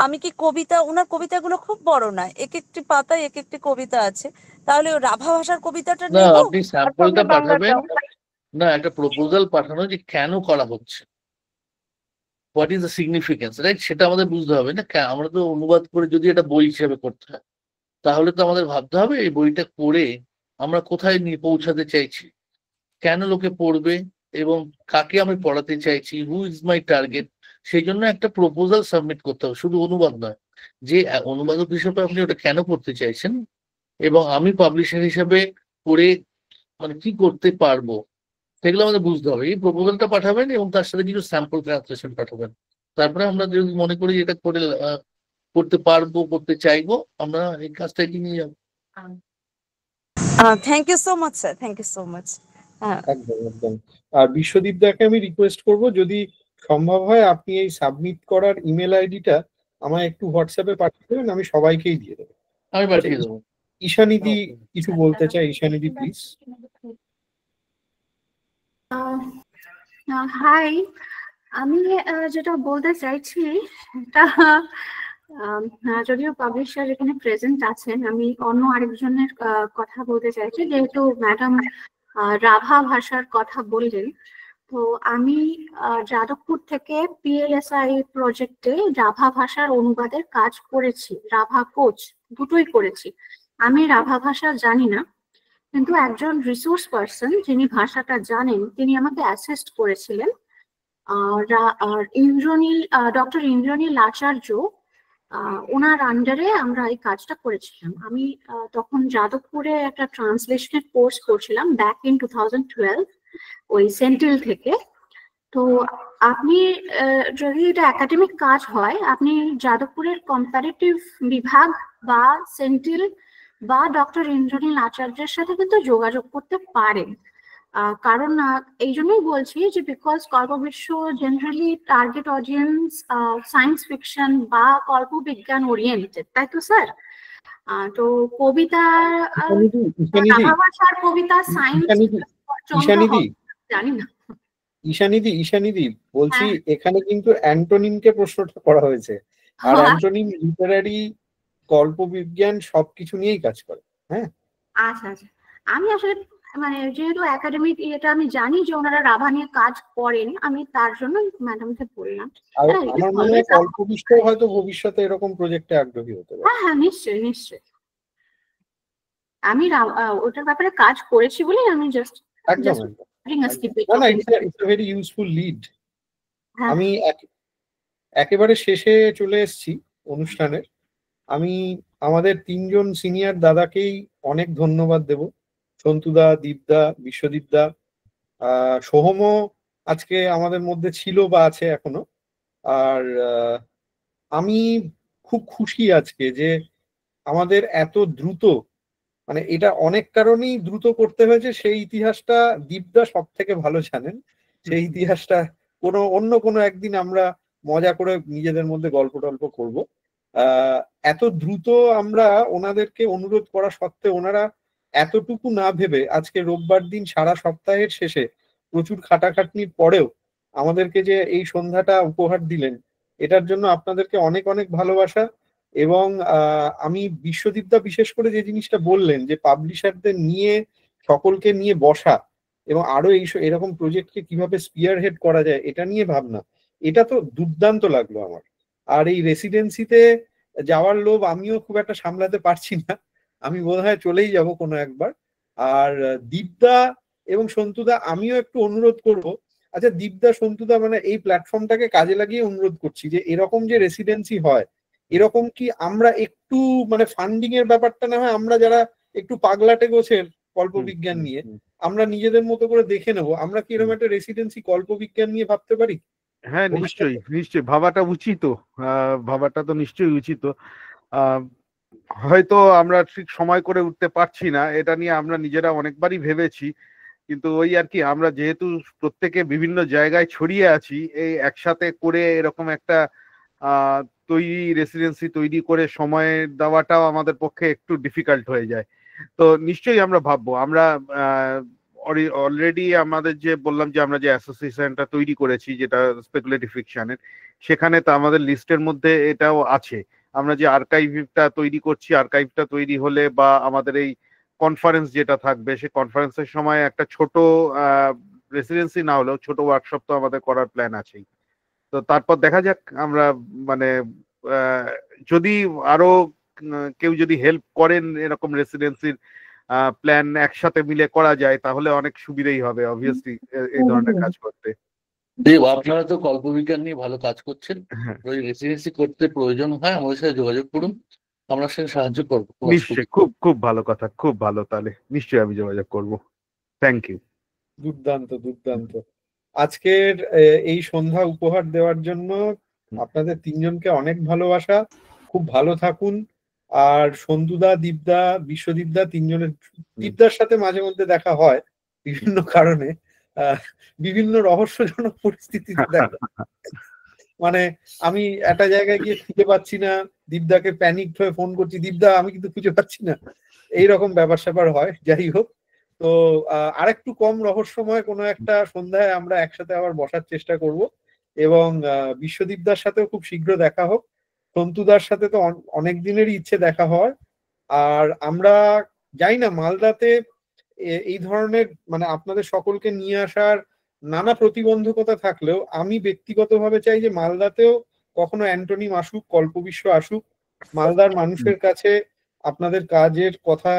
আমি কি কবিতা, ওনার কবিতাগুলো খুব বড় নয়, এক একটি পাতায় এক একটি কবিতা আছে, তাহলে ওই রাভা ভাষার কবিতাটা না, নেব আপনি আর স্যাম্পলটা সঙ্গে পাঠাবেন, বাংলাটাও। না একটা প্রপোজাল পাঠানো যে কেন করা হচ্ছে, what is the significance, right? সেটা আমাদের বুঝতে হবে না। আমরা তো অনুবাদ করে যদি এটা বই হিসেবে করতে হয়, তাহলে তো আমাদের ভাবতে হবে এই বইটা পড়ে আমরা কোথায় নিয়ে পৌঁছাতে চাইছি, কেন লোকে পড়বে, এবং কাকে আমি পড়াতে চাইছি, হু ইজ মাই টার্গেট। সেই জন্য একটা প্রপোজাল সাবমিট করতে হবে, শুধু অনুবাদ নয়, যে অনুবাদক হিসেবে আপনি ওটা কেন করতে চাইছেন, এবং আমি পাবলিশার হিসেবে পড়ে মানে কি করতে পারবো, সেগুলো আমাদের বুঝতে হবে। এই প্রপোজালটা পাঠাবেন এবং তার সাথে কিছু স্যাম্পল ট্রান্সলেশন পাঠাবেন। তারপরে আমরা যদি মনে করি এটা করে করতে পারবো, করতে চাইবো, আমরা এই কাজটা এগিয়ে নিয়ে যাবো। Thank you so much sir, thank you so much. একদম একদম। আর বিশ্বদীপ দাকে আমি রিকোয়েস্ট করব, যদি সম্ভব হয় আপনি এই সাবমিট করার ইমেল আইডিটা আমায় একটু হোয়াটসঅ্যাপে পাঠিয়ে দেবেন, আমি সবাইকেই দিয়ে দেবো। আমি পাঠিয়ে দেবো। ঈশানিধি কিছু বলতে চাই, ঈশানিধি প্লিজ। হাই, আমি যেটা বলতে চাইছি সেটা যদিও পাবলিশার এখানে প্রেজেন্ট আছেন, আমি অন্য আরেকজনের কথা বলতে চাইছি, যেহেতু ম্যাডাম রাভা ভাষার কথা বললেন। তো আমি যাদবপুর থেকে PLSI প্রজেক্টে রাভা ভাষার অনুবাদের কাজ করেছি, রাভা কোচ দুটোই করেছি। আমি রাভা ভাষা জানি না, কিন্তু একজন রিসোর্স পার্সন যিনি ভাষাটা জানেন তিনি আমাকে অ্যাসিস্ট করেছিলেন। আর ইন্দ্রনীল, ডক্টর ইন্দ্রনীল আচার্য, ওনার আন্ডারে আমরা এই কাজটা করেছিলাম। আমি তখন যাদবপুরে একটা ট্রান্সলেশনের কোর্স করছিলাম ব্যাক ইন 2012 ওই সেন্ট্রাল থেকে। তো আপনি যদি এটা একাডেমিক কাজ হয়, আপনি যাদবপুরের কম্পারেটিভ বিভাগ বা সেন্ট্রাল বা ডক্টর ইন্দ্রনীল আচার্যের সাথে কিন্তু যোগাযোগ করতে পারেন। কারণ এই জন্যই বলছি যে because Kalpabiswa generally target audience science fiction বা কল্পবিজ্ঞান ওরিয়েন্টেড, তাই তো স্যার? তো কবিতা, রাভা ভাষার কবিতা, সায়েন্স, জানি না। ঈশানিধি বলছি, এখানে কিন্তু অ্যান্টোনিমকে প্রশ্নটা করা হয়েছে, আর অ্যান্টোনিম লিটারারি, কল্পবিজ্ঞান সবকিছু নিয়েই কাজ করে। হ্যাঁ, আচ্ছা আচ্ছা। আমি আসলে মানে যেহেতু একাডেমিক এটা আমি জানি যে ওনারা রাভা নিয়ে কাজ করেন, আমি তার জন্য ম্যাডামকে বললাম। আমার মনে হয় কল্পবিশ্ব হয়তো ভবিষ্যতে এরকম প্রজেক্টে আগ্রহী হতে পারে। হ্যাঁ, নিশ্চয়ই নিশ্চয়ই। আমি ওটার ব্যাপারে কাজ করেছি বলে আমি জাস্ট ভেরি ইউজফুল লিড। আমি একেবারে শেষে চলে এসেছি অনুষ্ঠানের। আমি আমাদের তিনজন সিনিয়র দাদাকেই অনেক ধন্যবাদ দেব, সন্তুদা, দীপদা, বিশ্বদীপদা। সোহমও আজকে আমাদের মধ্যে ছিল বা আছে এখনো। আর আমি খুব খুশি আজকে যে আমাদের এত দ্রুত, মানে এটা অনেক কারণেই দ্রুত করতে হয়েছে, সেই ইতিহাসটা দীপদা সব থেকে ভালো জানেন। সেই ইতিহাসটা অন্য কোনো একদিন আমরা মজা করে নিজেদের মধ্যে গল্প টল্প করবো। এত দ্রুত আমরা ওনাদেরকে অনুরোধ করা সত্ত্বেও ওনারা এতটুকু না ভেবে আজকে রোববার দিন সারা সপ্তাহের শেষে প্রচুর খাটাখাটনির পরেও আমাদেরকে যে এই সন্ধ্যাটা উপহার দিলেন, এটার জন্য আপনাদেরকে অনেক অনেক ভালোবাসা। এবং আমি বিশ্বদীপদা বিশেষ করে যে জিনিসটা বললেন যে পাবলিশারদের নিয়ে, সকলকে নিয়ে বসা এবং আরো এরকম প্রজেক্টকে কিভাবে স্পিয়ার হেড করা যায় এটা নিয়ে ভাবনা, এটা তো দুর্দান্ত লাগলো আমার। আর এই রেসিডেন্সিতে যাওয়ার লোভ আমিও খুব একটা সামলাতে পারছি না, আমি বোধহয় চলেই যাব কোনো একবার। আর দীপদা এবং সন্তুদা আমিও একটু অনুরোধ করব, আচ্ছা দীপদা, সন্তুদা, মানে এই প্ল্যাটফর্মটাকে কাজে লাগিয়ে অনুরোধ করছি যে এরকম যে রেসিডেন্সি হয়, এরকম কি আমরা একটু মানে ফান্ডিং এর ব্যাপারটা না হয় আমরা যারা একটু পাগলাটে গোছের কল্পবিজ্ঞান নিয়ে আমরা নিজেদের মতো করে দেখে নেবো, আমরা কি এরকম একটা রেসিডেন্সি কল্পবিজ্ঞান নিয়ে ভাবতে পারি? হ্যাঁ, নিশ্চয়ই নিশ্চয়ই ভাবাটা উচিত, ভাবাটা তো নিশ্চয়ই উচিত। হয়তো আমরা ঠিক সময় করে উঠতে পারছি না, এটা নিয়ে আমরা নিজেরা অনেকবারই ভেবেছি, কিন্তু ওই আর কি, আমরা যেহেতু প্রত্যেকে বিভিন্ন জায়গায় ছড়িয়ে আছি, এই একসাথে করে এরকম একটা রেসিডেন্সি তৈরি করে সময় দেওয়াটাও আমাদের পক্ষে একটু ডিফিকাল্ট হয়ে যায়। তো নিশ্চয়ই আমরা ভাববো, আমরা অলরেডি আমাদের যে বললাম যে আমরা যে অ্যাসোসিয়েশনটা তৈরি করেছি যেটা স্পেকুলেটিভ ফিকশনের, সেখানে তো আমাদের লিস্টের মধ্যে এটাও আছে। আমরা যে আর্কাইভটা তৈরি করছি, আর্কাইভটা তৈরি হলে বা আমাদের এই কনফারেন্স যেটা থাকবে, সেই কনফারেন্সের সময় একটা ছোট রেসিডেন্সি না হলেও ছোট ওয়ার্কশপ তো আমাদের করার প্ল্যান আছেই। তো তারপর দেখা যাক আমরা মানে যদি আরো কেউ যদি হেল্প করেন এরকম রেসিডেন্সির প্ল্যান একসাথে মিলে করা যায় তাহলে অনেক সুবিধাই হবে অবভিয়াসলি এই ধরনের কাজ করতে। দেব, আপনারা তো কল্পবিজ্ঞান নিয়ে ভালো কাজ করছেন, যদি রেসিডেন্সি করতে প্রয়োজন হয় আমাদের সাথে যোগাযোগ করুন, আমরা সেটা সাহায্য করবো। নিশ্চয়ই, খুব খুব ভালো কথা, খুব ভালো। তাহলে নিশ্চয়ই আমি যোগাযোগ করব। Thank you. দুর্দান্ত দুর্দান্ত। আজকের এই সন্ধ্যা উপহার দেওয়ার জন্য আপনাদের তিনজনকে অনেক ভালোবাসা। খুব ভালো থাকুন। আর সন্তুদা, দীপদা, বিশ্বদীপদা, তিনজনের, দীপদার সাথে মাঝে মধ্যে দেখা হয় বিভিন্ন কারণে, বিভিন্ন রহস্যজনক পরিস্থিতিতে দেখা। মানে আমি একটা জায়গায় গিয়ে খুঁজে পাচ্ছি না, দীপদাকে প্যানিক হয়ে ফোন করছি, দীপদা আমি কিন্তু খুঁজে পাচ্ছি না, এইরকম ব্যাপার স্যাপার হয়। যাই হোক, তো আরেকটু কম রহস্যময় কোনো একটা সন্ধ্যায় আমরা একসাথে আবার বসার চেষ্টা করব, এবং বিশ্বদীপদার সাথেও খুব শীঘ্র দেখা হোক। সন্তুদার সাথে তো অনেক দিনেরই ইচ্ছে দেখা হওয়ার। আর আমরা যাই না, মালদাতে এই ধরনের মানে আপনাদের সকলকে নিয়ে আসার নানা প্রতিবন্ধকতা থাকলেও আমি ব্যক্তিগতভাবে চাই যে মালদাতেও কখনো অ্যান্টনিম আসুক, কল্পবিশ্ব আসুক, মালদার মানুষের কাছে আপনাদের কাজের কথা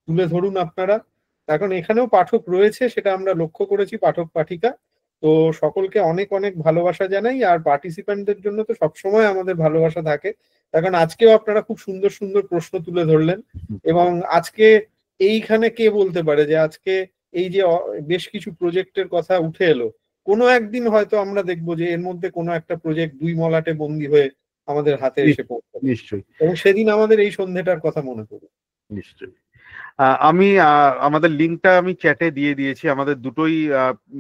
তুলে ধরুন আপনারা। এখন এখানেও পাঠক রয়েছে, সেটা আমরা লক্ষ্য করেছি, পাঠক পাঠিকা। তো সকলকে অনেক অনেক ভালোবাসা জানাই। আর পার্টিসিপেন্টদের জন্য তো সবসময় আমাদের ভালোবাসা থাকে। এখন আজকেও আপনারা খুব সুন্দর সুন্দর প্রশ্ন তুলে ধরলেন, এবং আজকে এইখানে কে বলতে পারে যে আজকে এই যে বেশ কিছু প্রজেক্টের কথা উঠে এলো, কোনো একদিন হয়তো আমরা দেখবো যে এর মধ্যে কোনো একটা প্রজেক্ট দুই মলাটে বন্দী হয়ে আমাদের হাতে এসে পড়বে। নিশ্চয়ই। এবং সেদিন আমাদের এই সন্ধ্যাটার কথা মনে করবে। নিশ্চয়ই। আমি আমাদের লিঙ্কটা আমি চ্যাটে দিয়ে দিয়েছি, আমাদের দুটোই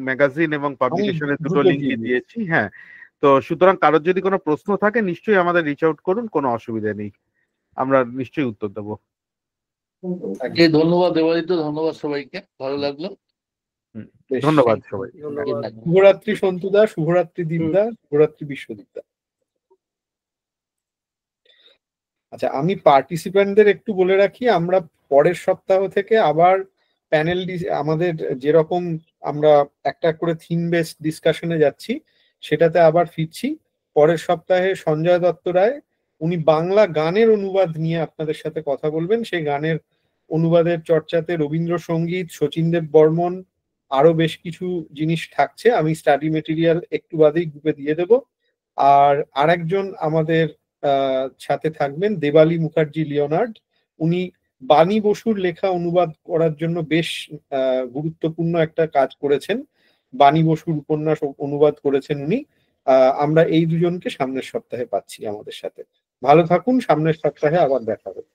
ম্যাগাজিন এবং পাবলিকেশনের দুটো লিঙ্কই দিয়েছি। হ্যাঁ, তো সুতরাং কারোর যদি কোনো প্রশ্ন থাকে নিশ্চয়ই আমাদের রিচ আউট করুন, কোনো অসুবিধা নেই, আমরা নিশ্চয়ই উত্তর দেবো। ধন্যবাদ দেবাদিত্য, ধন্যবাদ সবাইকে, ভালো লাগলো। ধন্যবাদ সবাই। শুভরাত্রি সন্তুদা, শুভরাত্রি দীপদা, শুভরাত্রি বিশ্বদীপদা। আচ্ছা, আমি পার্টিসিপেন্টদের একটু বলে রাখি, আমরা পরের সপ্তাহ থেকে আবার প্যানেল আমাদের যেরকম আমরা একটা করে থিম বেসড ডিসকাশনে যাচ্ছি, সেটাতে আবার ফিরছি। পরের সপ্তাহে সঞ্জয় দত্ত রায়, উনি বাংলা গানের অনুবাদ নিয়ে আপনাদের সাথে কথা বলবেন। সেই গানের অনুবাদের চর্চাতে রবীন্দ্রসঙ্গীত, শচীনদেব বর্মন, আরো বেশ কিছু জিনিস থাকছে। আমি স্টাডি মেটেরিয়াল একটু বাদেই গ্রুপে দিয়ে দেব। আর আরেকজন আমাদের সাথে থাকবেন দেবালি মুখার্জি লিওনার্ড। উনি বাণী বসুর লেখা অনুবাদ করার জন্য বেশ গুরুত্বপূর্ণ একটা কাজ করেছেন। বাণী বসুর উপন্যাস অনুবাদ করেছেন উনি। আমরা এই দুজনকে সামনের সপ্তাহে পাচ্ছি আমাদের সাথে। ভালো থাকুন, সামনের সপ্তাহে আবার দেখা হবে।